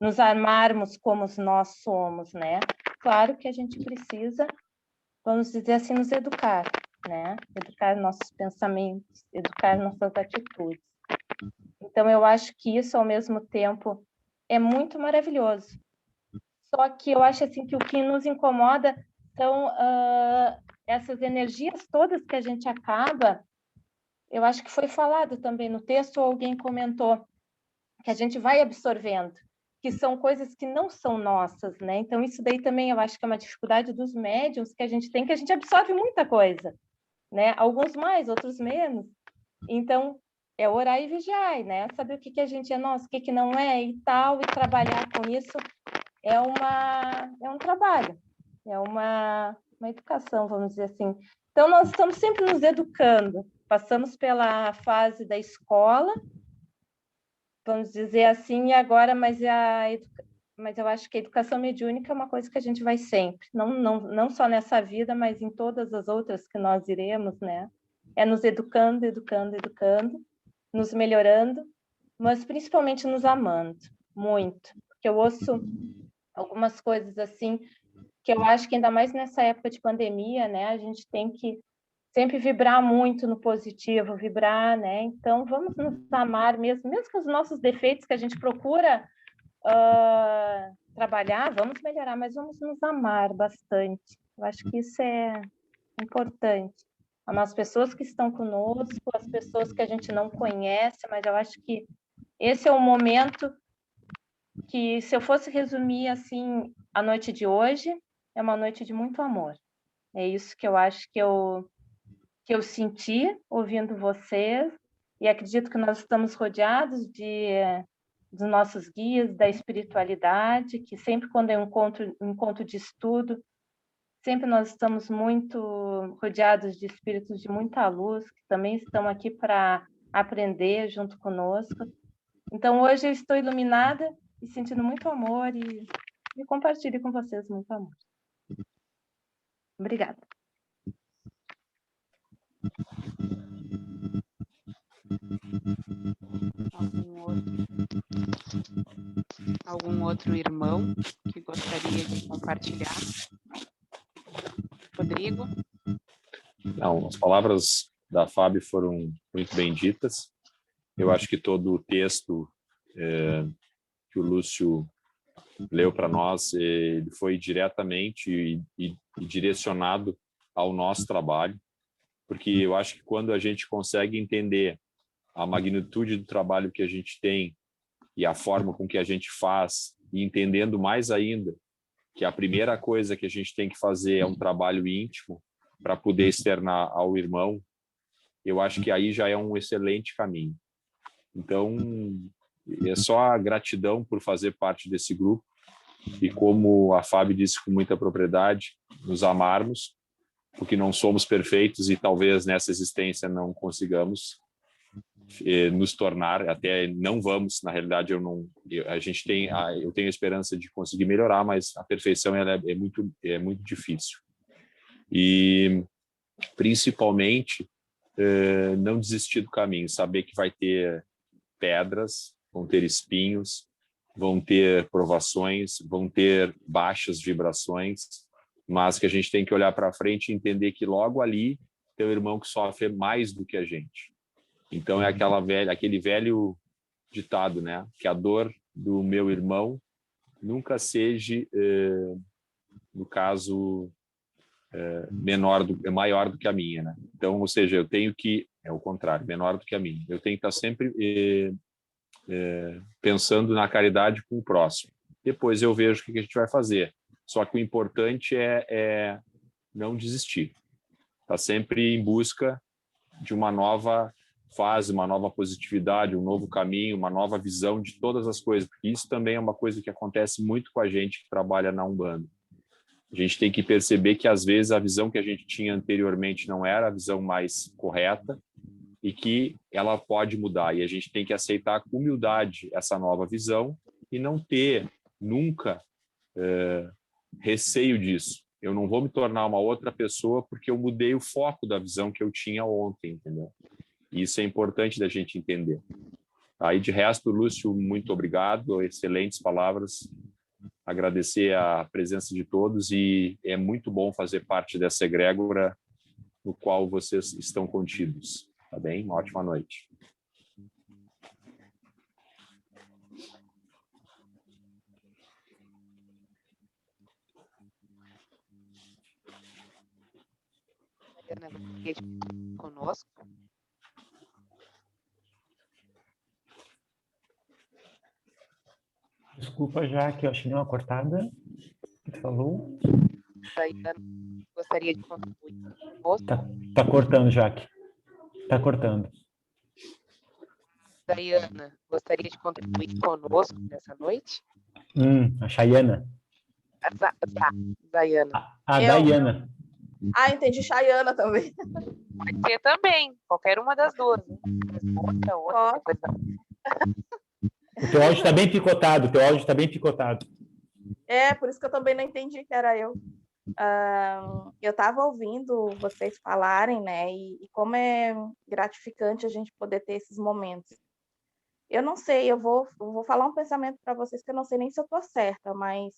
nos amarmos como nós somos, né? Claro que a gente precisa, vamos dizer assim, nos educar, né? Educar nossos pensamentos, educar nossas atitudes. Então, eu acho que isso, ao mesmo tempo, é muito maravilhoso. Só que eu acho assim que o que nos incomoda são essas energias todas que a gente acaba. Eu acho que foi falado também no texto, ou alguém comentou, que a gente vai absorvendo, que são coisas que não são nossas, né? Então, isso daí também eu acho que é uma dificuldade dos médiums que a gente tem, que a gente absorve muita coisa, né? Alguns mais, outros menos. Então, é orar e vigiar, né? Saber o que a gente é nosso, o que não é e tal, e trabalhar com isso é um trabalho, é uma educação, vamos dizer assim. Então, nós estamos sempre nos educando, passamos pela fase da escola, vamos dizer assim, e agora, mas eu acho que a educação mediúnica é uma coisa que a gente vai sempre, não só nessa vida, mas em todas as outras que nós iremos, né? É nos educando, nos melhorando, mas principalmente nos amando, muito. Porque eu ouço algumas coisas assim, que eu acho que ainda mais nessa época de pandemia, né? A gente tem que sempre vibrar muito no positivo, vibrar, né? Então, vamos nos amar mesmo com os nossos defeitos que a gente procura trabalhar, vamos melhorar, mas vamos nos amar bastante. Eu acho que isso é importante. Amar as pessoas que estão conosco, as pessoas que a gente não conhece, mas eu acho que esse é o momento que, se eu fosse resumir assim, a noite de hoje, é uma noite de muito amor. É isso que eu acho que eu senti ouvindo vocês, e acredito que nós estamos rodeados dos nossos guias, da espiritualidade, que sempre quando é um encontro de estudo, sempre nós estamos muito rodeados de espíritos de muita luz, que também estão aqui para aprender junto conosco. Então, hoje eu estou iluminada e sentindo muito amor e compartilho com vocês muito amor. Obrigada. Algum outro irmão que gostaria de compartilhar? Rodrigo? Não, as palavras da Fábio foram muito bem ditas. Eu acho que todo o texto que o Lúcio leu para nós, ele foi diretamente e direcionado ao nosso trabalho, porque eu acho que quando a gente consegue entender a magnitude do trabalho que a gente tem e a forma com que a gente faz, e entendendo mais ainda que a primeira coisa que a gente tem que fazer é um trabalho íntimo para poder externar ao irmão, eu acho que aí já é um excelente caminho. Então, é só a gratidão por fazer parte desse grupo e, como a Fábio disse com muita propriedade, nos amarmos, porque não somos perfeitos e talvez nessa existência não consigamos nos tornar, até não vamos, na realidade eu tenho a esperança de conseguir melhorar, mas a perfeição ela é muito difícil. E principalmente não desistir do caminho, saber que vai ter pedras, vão ter espinhos, vão ter provações, vão ter baixas vibrações, mas que a gente tem que olhar para frente e entender que logo ali tem o irmão que sofre mais do que a gente. Então é aquele velho ditado, né? Que a dor do meu irmão nunca seja, no caso, maior do que a minha, né? Então, ou seja, eu tenho que, é o contrário, menor do que a minha. Eu tenho que estar sempre pensando na caridade com o próximo. Depois eu vejo o que a gente vai fazer. Só que o importante é não desistir. Estar sempre em busca de uma nova fase, uma nova positividade, um novo caminho, uma nova visão de todas as coisas. Porque isso também é uma coisa que acontece muito com a gente que trabalha na Umbanda. A gente tem que perceber que, às vezes, a visão que a gente tinha anteriormente não era a visão mais correta e que ela pode mudar. E a gente tem que aceitar com humildade essa nova visão e não ter nunca receio disso. Eu não vou me tornar uma outra pessoa porque eu mudei o foco da visão que eu tinha ontem, entendeu? E isso é importante da gente entender. Aí, de resto, Lúcio, muito obrigado, excelentes palavras. Agradecer a presença de todos e é muito bom fazer parte dessa egrégora no qual vocês estão contidos. Tá bem? Uma ótima noite. Conosco. Desculpa, Jaque, eu achei uma cortada. O que tu falou? Daiana, gostaria de contribuir. Tá cortando, Jaque. Tá cortando. Daiana, gostaria de contribuir conosco nessa noite? A Chayana. Daiana. A Daiana. Entendi, Chayana também. Pode ser também, qualquer uma das duas. Né? Outra, O teu áudio está bem picotado, Por isso que eu também não entendi que era eu. Eu estava ouvindo vocês falarem, né? E como é gratificante a gente poder ter esses momentos. Eu não sei, eu vou falar um pensamento para vocês que eu não sei nem se eu estou certa, mas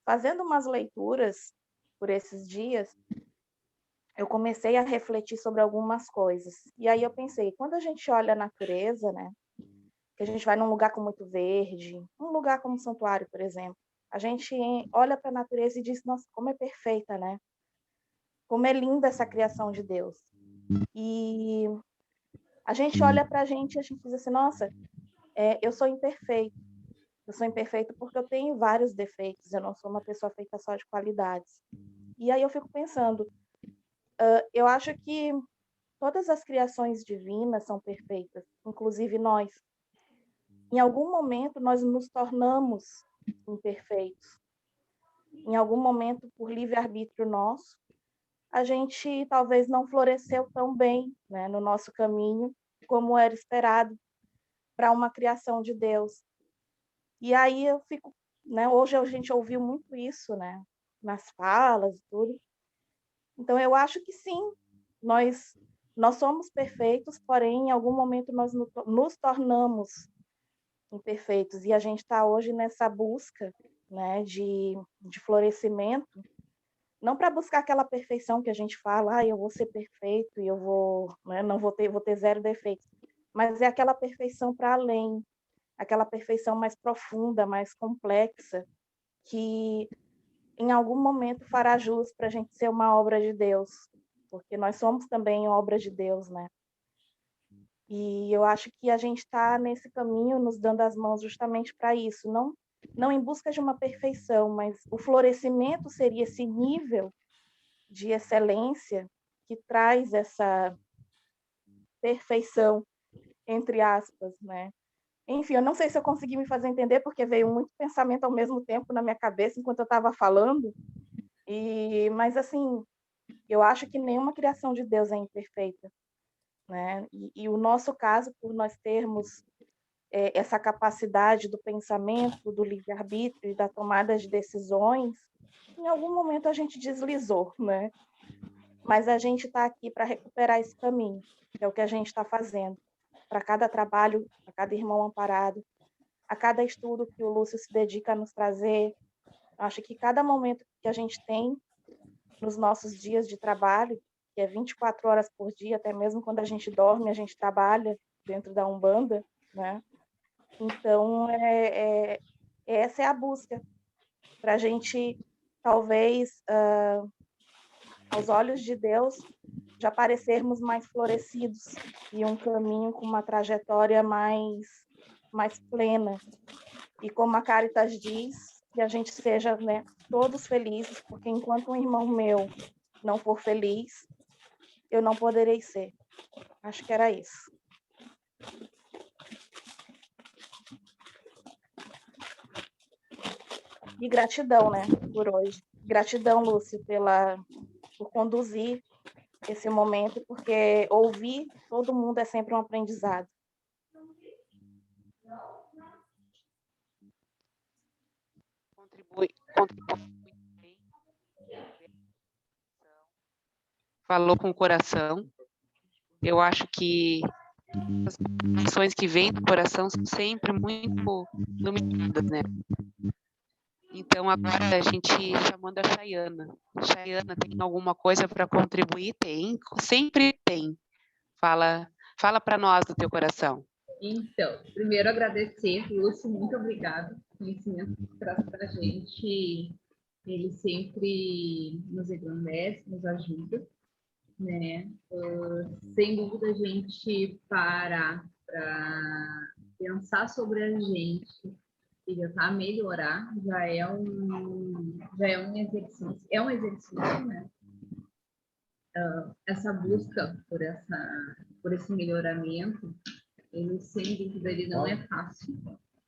fazendo umas leituras por esses dias, eu comecei a refletir sobre algumas coisas. E aí eu pensei, quando a gente olha a natureza, né? Que a gente vai num lugar com muito verde, um lugar como um santuário, por exemplo, a gente olha para a natureza e diz, nossa, como é perfeita, né? Como é linda essa criação de Deus. E a gente olha para a gente e a gente diz assim, nossa, eu sou imperfeito. Eu sou imperfeito porque eu tenho vários defeitos, eu não sou uma pessoa feita só de qualidades. E aí eu fico pensando, eu acho que todas as criações divinas são perfeitas, inclusive nós. Em algum momento, nós nos tornamos imperfeitos. Em algum momento, por livre-arbítrio nosso, a gente talvez não floresceu tão bem, né, no nosso caminho como era esperado para uma criação de Deus. E aí eu fico, né, hoje a gente ouviu muito isso, né, nas falas e tudo. Então eu acho que sim, nós somos perfeitos, porém em algum momento nós nos tornamos imperfeitos, e a gente está hoje nessa busca, né, de florescimento, não para buscar aquela perfeição que a gente fala, eu vou ser perfeito e eu vou, né, não vou ter zero defeitos, mas é aquela perfeição para além, aquela perfeição mais profunda, mais complexa, que em algum momento fará jus para a gente ser uma obra de Deus, porque nós somos também obra de Deus, né? E eu acho que a gente está nesse caminho, nos dando as mãos justamente para isso, não em busca de uma perfeição, mas o florescimento seria esse nível de excelência que traz essa perfeição, entre aspas, né? Enfim, eu não sei se eu consegui me fazer entender, porque veio muito pensamento ao mesmo tempo na minha cabeça enquanto eu estava falando, mas assim, eu acho que nenhuma criação de Deus é imperfeita. Né? E o nosso caso, por nós termos essa capacidade do pensamento, do livre-arbítrio e da tomada de decisões, em algum momento a gente deslizou, né? Mas a gente está aqui para recuperar esse caminho, que é o que a gente está fazendo. para cada trabalho, para cada irmão amparado, a cada estudo que o Lúcio se dedica a nos trazer. Acho que cada momento que a gente tem nos nossos dias de trabalho, que é 24 horas por dia, até mesmo quando a gente dorme, a gente trabalha dentro da Umbanda, né? Então, essa é a busca, para a gente, talvez, aos olhos de Deus, já parecermos mais florescidos e um caminho com uma trajetória mais plena. E como a Caritas diz, que a gente seja, né, todos felizes, porque enquanto um irmão meu não for feliz, eu não poderei ser. Acho que era isso. E gratidão, né, por hoje. Gratidão, Lúcio, por conduzir esse momento, porque ouvir todo mundo é sempre um aprendizado. Contribui bem. Falou com o coração. Eu acho que as ações que vêm do coração são sempre muito iluminadas, né? Então, agora a gente chamando a Chayana. Chayana, tem alguma coisa para contribuir? Tem, sempre tem. Fala para nós do teu coração. Então, primeiro agradecer, Lúcio, muito obrigada. O conhecimento que traz para a gente, ele sempre nos engrandece, nos ajuda, né? Sem dúvida, a gente parar para pensar sobre a gente e tentar melhorar já é um exercício, né? Essa busca por esse melhoramento, ele, sem dúvida, ele não é fácil,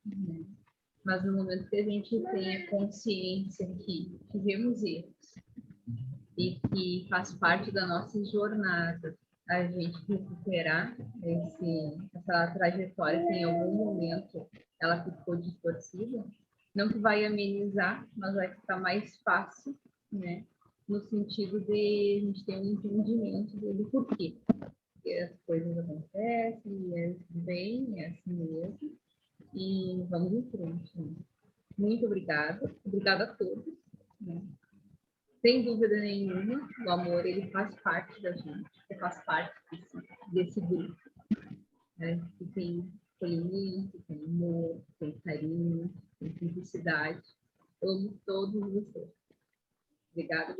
né? Mas no momento que a gente tem a consciência que tivemos erros e que faz parte da nossa jornada a gente recuperar essa trajetória que em algum momento ela ficou distorcida, não que vai amenizar, mas vai ficar mais fácil, né? No sentido de a gente ter um entendimento do porquê. Porque as coisas acontecem, é bem, é assim mesmo, e vamos em frente. Né? Muito obrigada a todos. Né? Sem dúvida nenhuma, o amor, ele faz parte da gente, faz parte desse grupo. Né? Que tem acolhimento, tem amor, tem carinho, tem simplicidade. Amo todos vocês. Obrigada.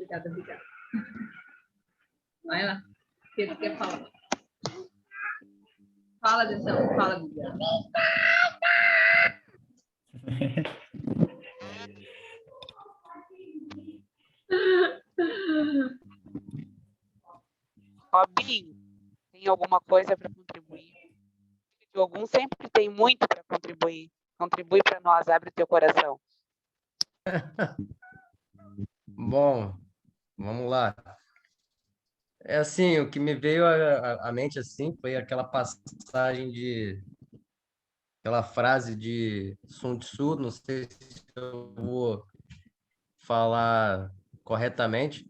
Vai lá. O que você quer falar? Fala, Deção. Fala, Bíblia. Robinho, tem alguma coisa para contribuir? De algum sempre tem muito para contribuir. Contribui para nós, abre o teu coração. Bom, vamos lá. É assim, o que me veio à mente assim foi aquela passagem aquela frase de Sun Tzu, não sei se eu vou falar corretamente,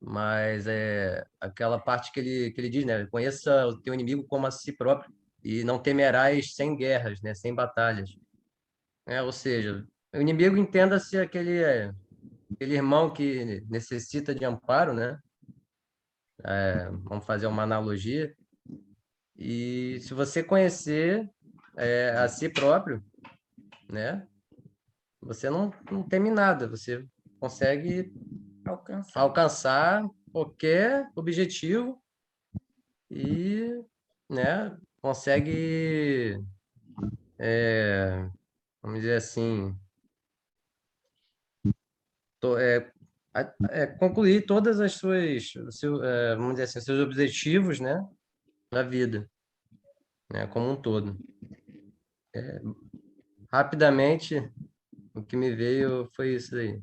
mas é aquela parte que ele diz, né? Conheça o teu inimigo como a si próprio e não temerás sem guerras, né? Sem batalhas. Ou seja, o inimigo entenda-se aquele irmão que necessita de amparo, né? Vamos fazer uma analogia. E se você conhecer a si próprio, né? Você não teme nada, você consegue alcançar qualquer objetivo e, né, consegue, vamos dizer assim, concluir todas as vamos dizer assim, seus objetivos, né, na vida, né, como um todo. Rapidamente, o que me veio foi isso aí.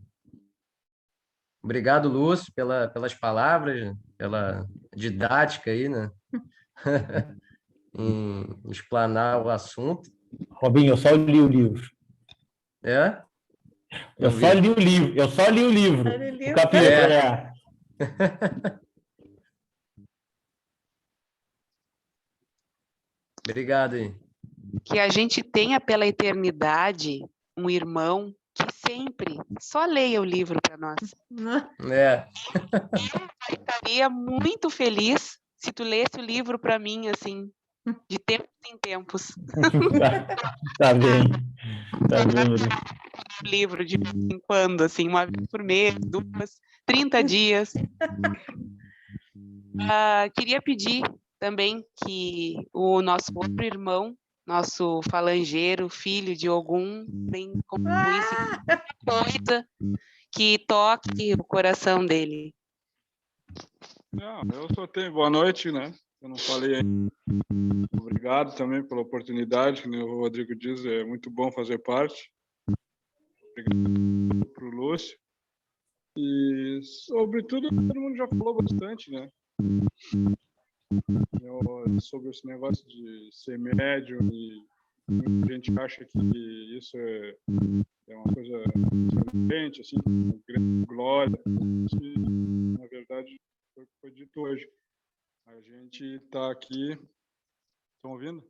Obrigado, Lúcio, pelas palavras, pela didática aí, né? em explanar o assunto. Robinho, eu só li o livro. Eu só li o livro. O capítulo, Obrigado aí. Que a gente tenha pela eternidade um irmão que sempre só leia o livro para nós. É, Eu estaria muito feliz se tu lesse o livro para mim, assim, de tempos em tempos. Tá bem. Tá bem, Bruno. Livro de vez em quando, assim, uma vez por mês, 30 dias. Queria pedir também que o nosso outro irmão, nosso falangeiro, filho de Ogum, nem contribuísse com coisa que toque o coração dele. Não, eu só tenho boa noite, né? Eu não falei ainda. Obrigado também pela oportunidade, que o Rodrigo diz, é muito bom fazer parte. Obrigado para o Lúcio. E, sobretudo, todo mundo já falou bastante, né? Sobre esse negócio de ser médium, e muita gente acha que isso é uma coisa diferente, assim, uma grande glória. E, na verdade, foi o que foi dito hoje. A gente está aqui. Estão ouvindo?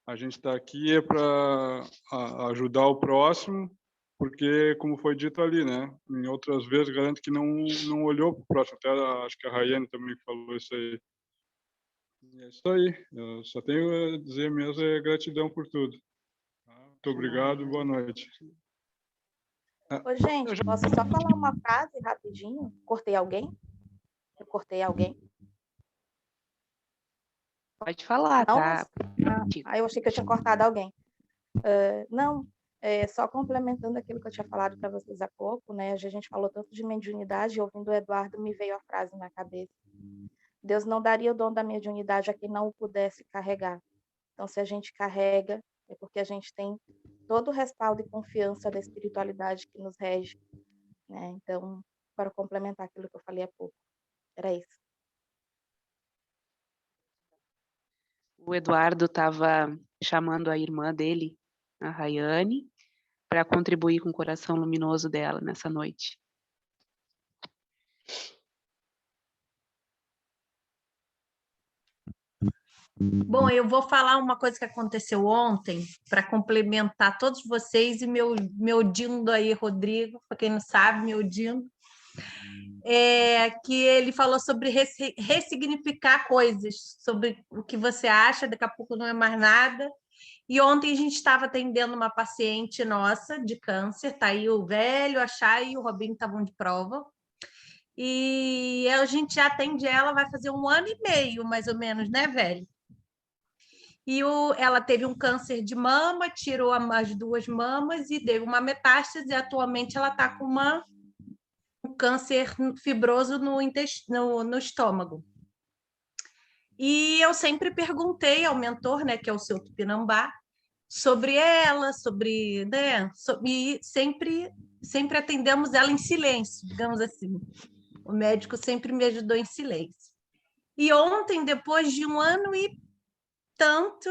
A gente está aqui para ajudar o próximo, porque, como foi dito ali, né? Em outras vezes, garanto que não olhou para o próximo. Até acho que a Rayane também falou isso aí. E é isso aí. Eu só tenho a dizer mesmo gratidão por tudo. Muito obrigado e boa noite. Ô, gente, posso só falar uma frase rapidinho? Cortei alguém? Eu cortei alguém? Pode falar, Não, tá? eu achei que eu tinha cortado alguém. Não, só complementando aquilo que eu tinha falado para vocês há pouco, né? A gente falou tanto de mediunidade, e ouvindo o Eduardo, me veio a frase na cabeça. Deus não daria o dom da mediunidade a quem não o pudesse carregar. Então, se a gente carrega, é porque a gente tem todo o respaldo e confiança da espiritualidade que nos rege, né? Então, para complementar aquilo que eu falei há pouco, era isso. O Eduardo estava chamando a irmã dele, a Rayane, para contribuir com o coração luminoso dela nessa noite. Bom, eu vou falar uma coisa que aconteceu ontem para complementar todos vocês e meu Dindo aí, Rodrigo, para quem não sabe, meu Dindo, que ele falou sobre ressignificar coisas, sobre o que você acha, daqui a pouco não é mais nada. E ontem a gente estava atendendo uma paciente nossa de câncer, tá aí o Velho, a Chay e o Robinho estavam de prova. E a gente já atende ela, vai fazer 1 ano e meio, mais ou menos, né, Velho? E ela teve um câncer de mama, tirou as 2 mamas e deu uma metástase, e atualmente ela está com um câncer fibroso no estômago. E eu sempre perguntei ao mentor, né, que é o seu Tupinambá, sobre ela, né, e sempre atendemos ela em silêncio, digamos assim. O médico sempre me ajudou em silêncio. E ontem, depois de 1 ano e tanto,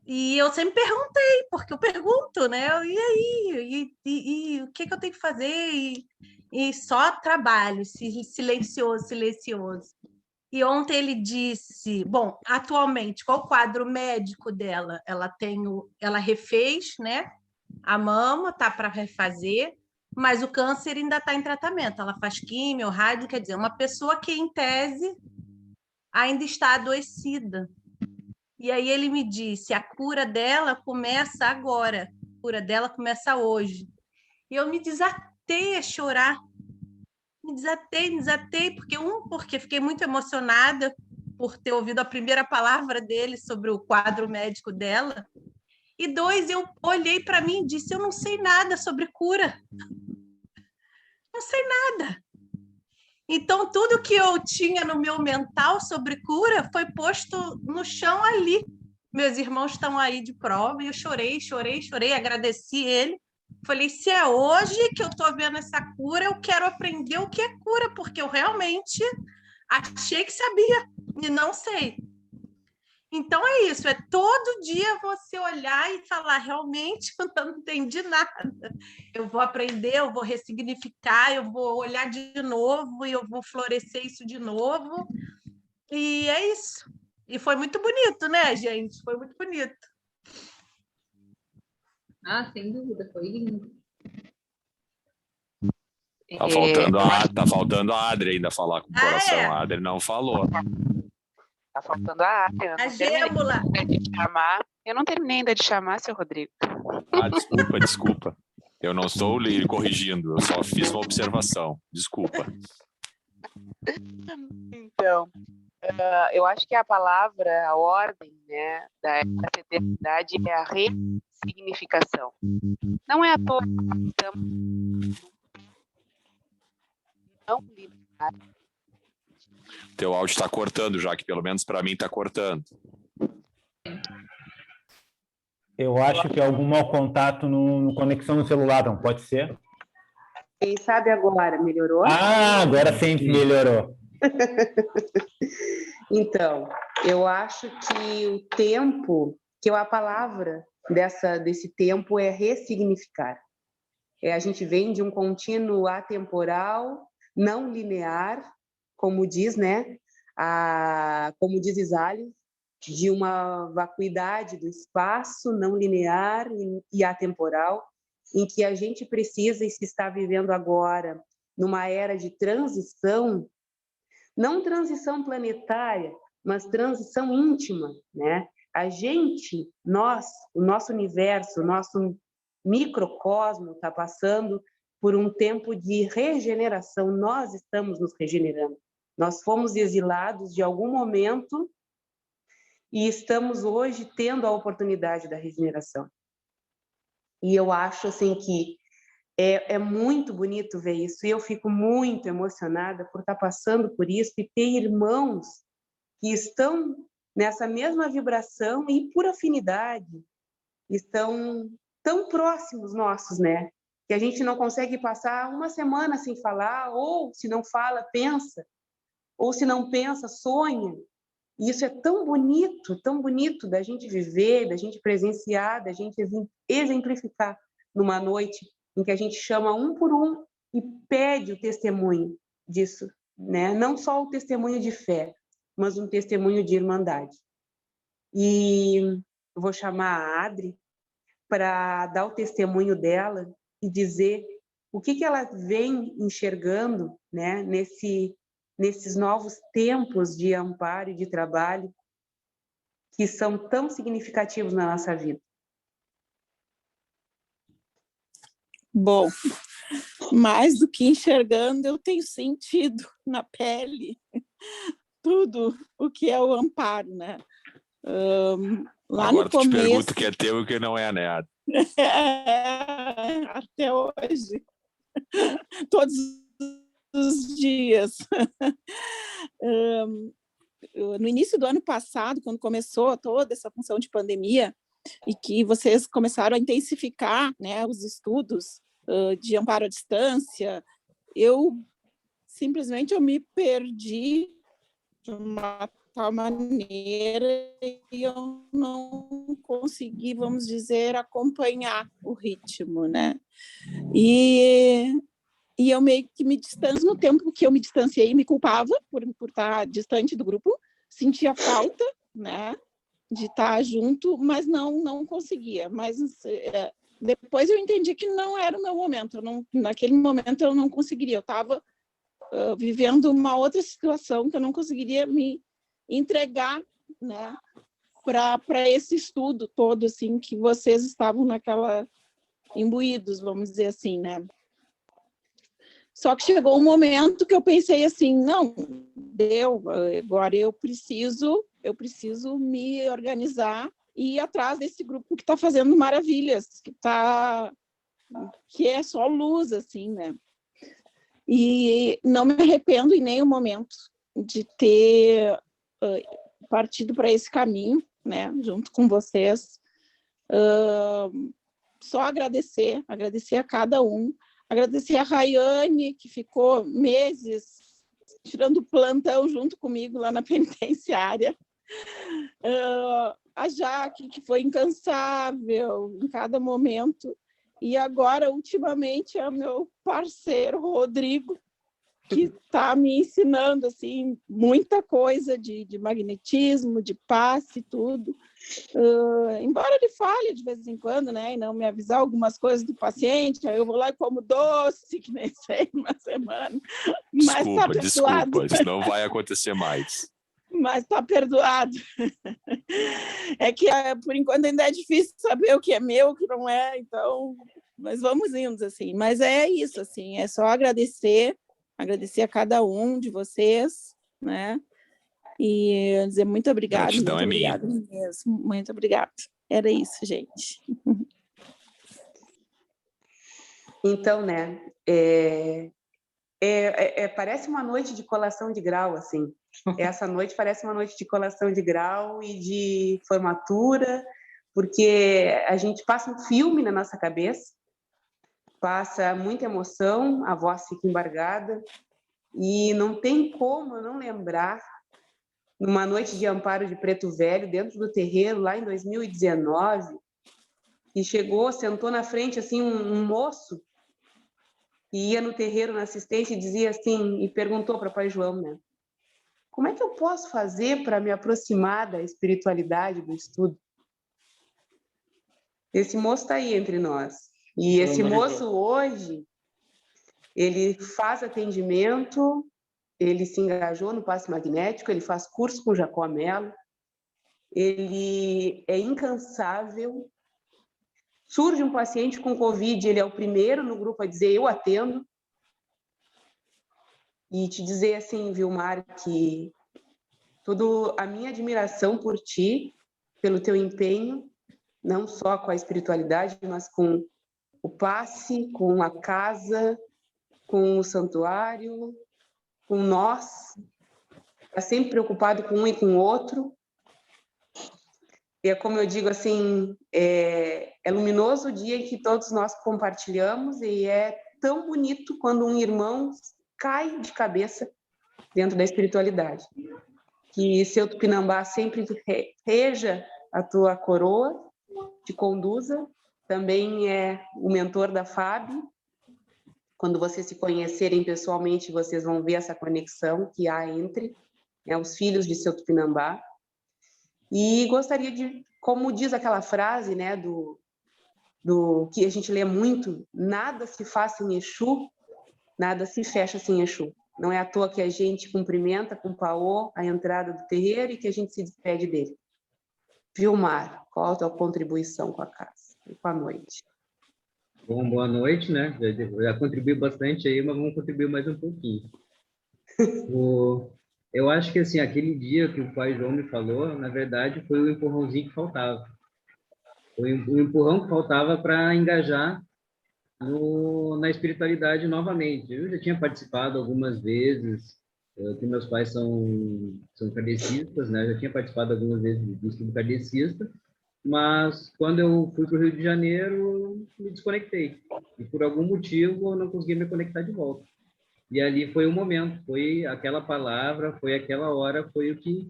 e eu sempre perguntei, porque eu pergunto, né? E aí? E o que eu tenho que fazer? E só trabalho, silencioso. E ontem ele disse, bom, atualmente, qual o quadro médico dela? Ela refez, né? A mama tá para refazer, mas o câncer ainda está em tratamento. Ela faz químio, rádio, quer dizer, uma pessoa que, em tese, ainda está adoecida. E aí ele me disse, a cura dela começa agora, a cura dela começa hoje. E eu me desatei a chorar, me desatei, porque fiquei muito emocionada por ter ouvido a primeira palavra dele sobre o quadro médico dela, e 2, eu olhei para mim e disse, eu não sei nada sobre cura, não sei nada. Então, tudo que eu tinha no meu mental sobre cura foi posto no chão ali. Meus irmãos estão aí de prova, e eu chorei, agradeci ele. Falei, se é hoje que eu estou vendo essa cura, eu quero aprender o que é cura, porque eu realmente achei que sabia e não sei. Então é isso, é todo dia você olhar e falar, realmente eu não entendi nada. Eu vou aprender, eu vou ressignificar, eu vou olhar de novo e eu vou florescer isso de novo. E é isso. E foi muito bonito, né, gente? Foi muito bonito. Ah, sem dúvida, foi lindo. Tá faltando a Adri ainda falar com o coração. é? A Adri não falou. Tá faltando a Adri. A Gêmula. Eu não terminei ainda de chamar, seu Rodrigo. Ah, desculpa. Eu não estou lhe corrigindo, eu só fiz uma observação. Desculpa. Então, eu acho que a palavra, a ordem, né, da fraternidade é a ressignificação. Não é à toa que estamos não linear. Teu áudio está cortando, já que pelo menos para mim está cortando. Eu acho que é algum mau contato no conexão no celular, não pode ser? Quem sabe agora, melhorou? Ah, agora sempre melhorou. Então, eu acho que o tempo, que a palavra desse tempo é ressignificar. A gente vem de um contínuo atemporal, não linear, como diz, né? Como diz Isalho, de uma vacuidade do espaço não linear e atemporal, em que a gente precisa e se está vivendo agora numa era de transição, não transição planetária, mas transição íntima, né? A gente, o nosso universo, o nosso microcosmo está passando por um tempo de regeneração. Nós estamos nos regenerando. Nós fomos exilados de algum momento e estamos hoje tendo a oportunidade da regeneração. E eu acho assim que é muito bonito ver isso, e eu fico muito emocionada por estar passando por isso e ter irmãos que estão nessa mesma vibração e por afinidade estão tão próximos nossos, né? Que a gente não consegue passar uma semana sem falar, ou se não fala, pensa, ou se não pensa, sonha. E isso é tão bonito da gente viver, da gente presenciar, da gente exemplificar numa noite em que a gente chama um por um e pede o testemunho disso, né? Não só o testemunho de fé, mas um testemunho de irmandade. E eu vou chamar a Adri para dar o testemunho dela e dizer o que ela vem enxergando, né, nesses novos tempos de amparo e de trabalho que são tão significativos na nossa vida. Bom, mais do que enxergando, eu tenho sentido na pele tudo o que é o amparo, né? Lá agora no tu te começo... pergunta o que é teu e o que não é, né? Até hoje. Todos os dias. No início do ano passado, quando começou toda essa função de pandemia, e que vocês começaram a intensificar, né, os estudos de amparo à distância, eu simplesmente me perdi de uma tal maneira e eu não consegui, vamos dizer, acompanhar o ritmo, né? E eu meio que me distancio, no tempo que eu me distanciei, me culpava por estar distante do grupo, sentia falta, né, de estar junto, mas não conseguia. Mas depois eu entendi que não era o meu momento, naquele momento eu não conseguiria, eu estava vivendo uma outra situação que eu não conseguiria me entregar, né, para esse estudo todo, assim, que vocês estavam imbuídos, vamos dizer assim, né. Só que chegou um momento que eu pensei assim, não, agora eu preciso me organizar e ir atrás desse grupo que está fazendo maravilhas, que é só luz, assim, né? E não me arrependo em nenhum momento de ter partido para esse caminho, né, junto com vocês. Só agradecer a cada um. Agradecer a Rayane, que ficou meses tirando plantão junto comigo lá na penitenciária. A Jaque, que foi incansável em cada momento. E agora, ultimamente, é o meu parceiro, Rodrigo, que está me ensinando assim muita coisa de magnetismo, de passe, tudo. Embora ele fale de vez em quando, né, e não me avisar algumas coisas do paciente, aí eu vou lá e como doce, que nem sei, uma semana. Mas está perdoado. Desculpa, isso não vai acontecer mais. Mas está perdoado. É que, por enquanto, ainda é difícil saber o que é meu, o que não é, então... Mas vamos indo, assim. Mas é isso, assim, é só agradecer a cada um de vocês, né? E dizer muito obrigado. Gratidão muito é minha. obrigado mesmo. Muito obrigado. Era isso, gente. Então, né, parece uma noite de colação de grau, assim. Essa noite parece uma noite de colação de grau e de formatura, porque a gente passa um filme na nossa cabeça, passa muita emoção, a voz fica embargada, e não tem como eu não lembrar, numa noite de amparo de Preto Velho, dentro do terreiro, lá em 2019, que chegou, sentou na frente, assim, um moço, e ia no terreiro na assistência e dizia assim, e perguntou para o Pai João, né? Como é que eu posso fazer para me aproximar da espiritualidade, do estudo? Esse moço está aí entre nós. E esse moço hoje, ele faz atendimento, ele se engajou no passe magnético, ele faz curso com o Jacó Mello, ele é incansável. Surge um paciente com Covid, ele é o primeiro no grupo a dizer, eu atendo. E te dizer assim, Vilmar, que toda a minha admiração por ti, pelo teu empenho, não só com a espiritualidade, mas com o passe, com a casa, com o santuário, com nós. Está sempre preocupado com um e com o outro. E é como eu digo assim, é luminoso o dia em que todos nós compartilhamos e é tão bonito quando um irmão cai de cabeça dentro da espiritualidade. Que seu Tupinambá sempre reja a tua coroa, te conduza. Também é o mentor da Fábio. Quando vocês se conhecerem pessoalmente, vocês vão ver essa conexão que há entre os filhos de seu Tupinambá. E gostaria de, como diz aquela frase, né, do que a gente lê muito, nada se faz sem Exu, nada se fecha sem Exu. Não é à toa que a gente cumprimenta com o Paô a entrada do terreiro e que a gente se despede dele. Vilmar, qual a tua contribuição com a casa e com a noite? Bom, boa noite, né? Já contribuí bastante aí, mas vamos contribuir mais um pouquinho. Eu acho que, assim, aquele dia que o Pai João me falou, na verdade, foi o empurrãozinho que faltava. Foi o empurrão que faltava para engajar na espiritualidade novamente. Eu já tinha participado algumas vezes, que meus pais são kardecistas, né? Eu já tinha participado algumas vezes do estudo kardecista, mas quando eu fui para o Rio de Janeiro, me desconectei. E por algum motivo, eu não consegui me conectar de volta. E ali foi o momento, foi aquela palavra, foi aquela hora, foi o que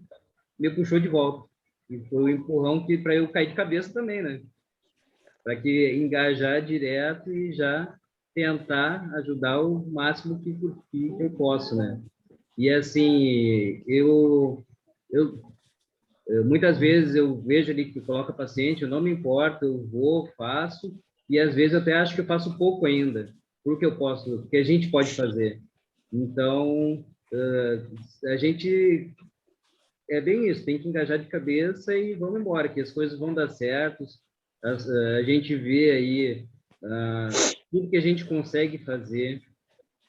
me puxou de volta. E foi o empurrão que para eu cair de cabeça também, né? Para que engajar direto e já tentar ajudar o máximo que eu posso, né? E assim, eu muitas vezes eu vejo ali que coloca paciente, eu não me importo, eu vou, faço, e às vezes eu até acho que eu faço pouco ainda, porque a gente pode fazer. Então, a gente é bem isso, tem que engajar de cabeça e vamos embora, que as coisas vão dar certo. A gente vê aí tudo que a gente consegue fazer.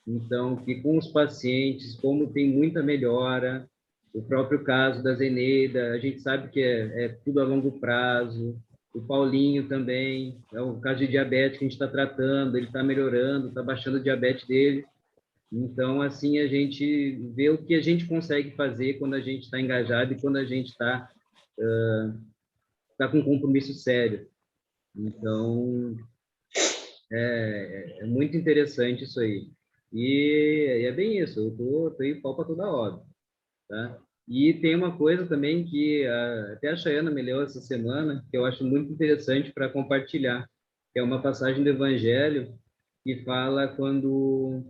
Então, que com os pacientes, como tem muita melhora, o próprio caso da Zeneida, a gente sabe que é tudo a longo prazo. O Paulinho também, é o caso de diabetes que a gente está tratando, ele está melhorando, está baixando o diabetes dele. Então, assim, a gente vê o que a gente consegue fazer quando a gente está engajado e quando a gente está com um compromisso sério. Então, é muito interessante isso aí. E é bem isso, eu tô em pau para toda hora, tá? E tem uma coisa também que até a Chayana me leu essa semana, que eu acho muito interessante para compartilhar, que é uma passagem do Evangelho que fala quando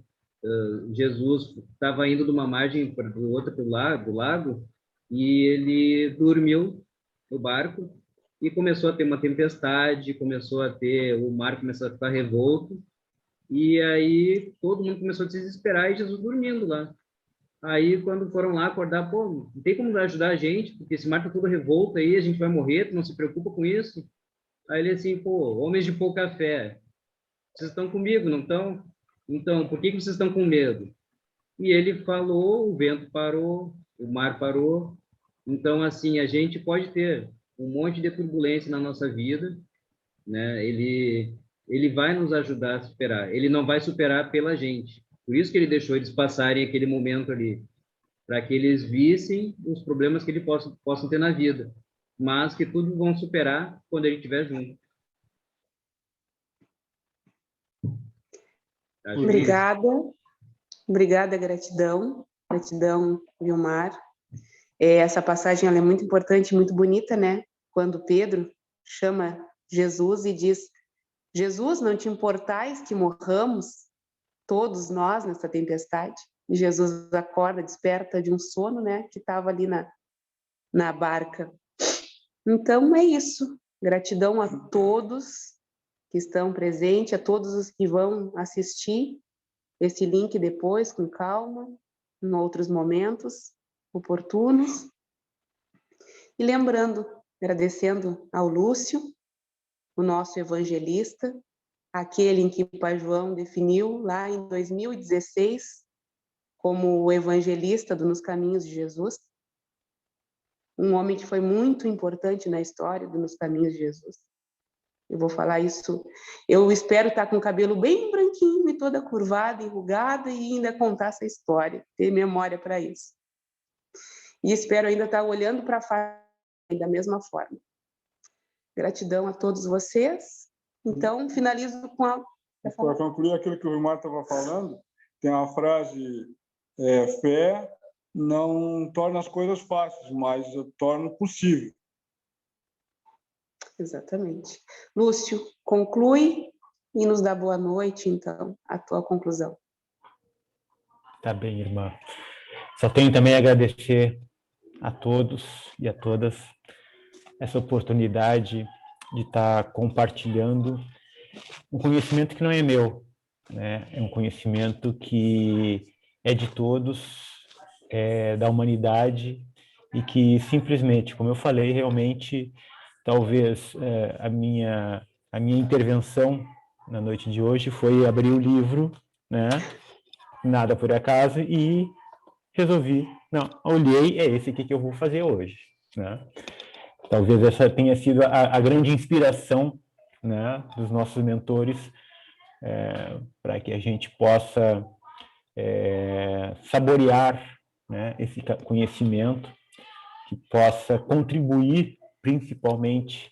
Jesus estava indo de uma margem para outra, para do lago, e ele dormiu no barco e começou a ter uma tempestade, o mar começou a ficar revolto, e aí todo mundo começou a se desesperar e Jesus dormindo lá. Aí, quando foram lá acordar, pô, não tem como ajudar a gente, porque esse mar tá todo revolto aí, a gente vai morrer, tu não se preocupa com isso? Aí ele assim, pô, homens de pouca fé, vocês estão comigo, não estão? Então, por que vocês estão com medo? E ele falou, o vento parou, o mar parou. Então, assim, a gente pode ter um monte de turbulência na nossa vida, né? Ele vai nos ajudar a superar. Ele não vai superar pela gente. Por isso que ele deixou eles passarem aquele momento ali, para que eles vissem os problemas que eles possam ter na vida, mas que tudo vão superar quando ele estiver junto. Obrigada, gratidão, Vilmar. Essa passagem ela é muito importante, muito bonita, né? Quando Pedro chama Jesus e diz: Jesus, não te importais que morramos todos nós nessa tempestade? E Jesus acorda, desperta de um sono, né? Que estava ali na barca. Então é isso. Gratidão a todos que estão presentes, a todos os que vão assistir esse link depois, com calma, em outros momentos oportunos. E lembrando, agradecendo ao Lúcio, o nosso evangelista, aquele em que o Pai João definiu lá em 2016 como o evangelista Nos Caminhos de Jesus. Um homem que foi muito importante na história Nos Caminhos de Jesus. Eu vou falar isso. Eu espero estar com o cabelo bem branquinho e toda curvada, enrugada, e ainda contar essa história, ter memória para isso. E espero ainda estar olhando para a face da mesma forma. Gratidão a todos vocês. Então, finalizo com a... Para concluir aquilo que o Vilmar estava falando, tem uma frase, fé não torna as coisas fáceis, mas torna possível. Exatamente. Lúcio, conclui e nos dá boa noite, então, a tua conclusão. Tá bem, irmã. Só tenho também a agradecer a todos e a todas essa oportunidade de estar compartilhando um conhecimento que não é meu, né? É um conhecimento que é de todos, da humanidade, e que simplesmente, como eu falei, realmente, talvez a minha intervenção na noite de hoje foi abrir o livro, né? Nada por acaso, e resolvi, não, olhei, é esse aqui que eu vou fazer hoje, né? Talvez essa tenha sido a grande inspiração, né, dos nossos mentores, para que a gente possa saborear, né, esse conhecimento, que possa contribuir principalmente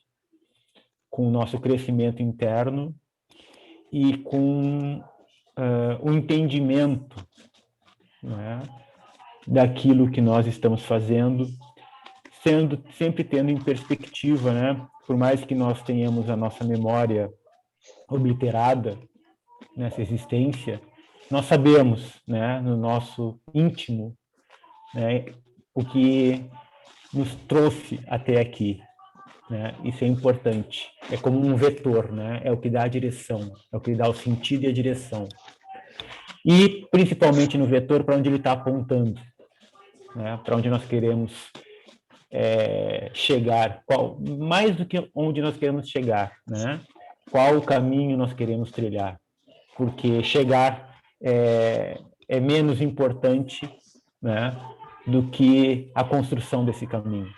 com o nosso crescimento interno e com o entendimento, né, daquilo que nós estamos fazendo, sempre tendo em perspectiva, né, por mais que nós tenhamos a nossa memória obliterada nessa existência, nós sabemos, né, no nosso íntimo, né, o que nos trouxe até aqui, né? Isso é importante. É como um vetor, né? É o que dá a direção, é o que dá o sentido e a direção. E, principalmente no vetor, para onde ele está apontando, né? Para onde nós queremos chegar, mais do que onde nós queremos chegar, né? Qual o caminho nós queremos trilhar, porque chegar é menos importante, né, do que a construção desse caminho,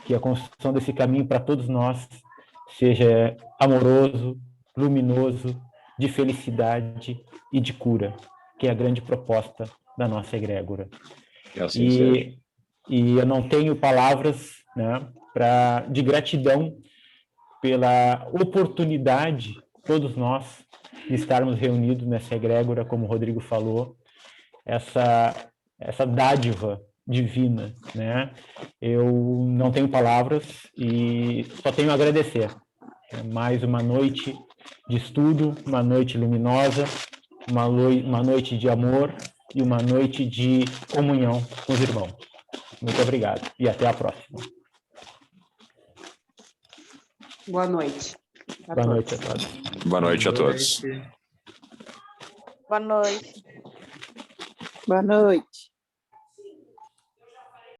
que a construção desse caminho para todos nós seja amoroso, luminoso, de felicidade e de cura, que é a grande proposta da nossa egrégora. E eu não tenho palavras, né, de gratidão pela oportunidade, todos nós, de estarmos reunidos nessa egrégora, como o Rodrigo falou, essa dádiva divina, né? Eu não tenho palavras e só tenho a agradecer. Mais uma noite de estudo, uma noite luminosa, uma noite de amor e uma noite de comunhão com os irmãos. Muito obrigado e até a próxima. Boa noite. Boa noite a todos. Boa noite a todos. Boa noite. Boa noite.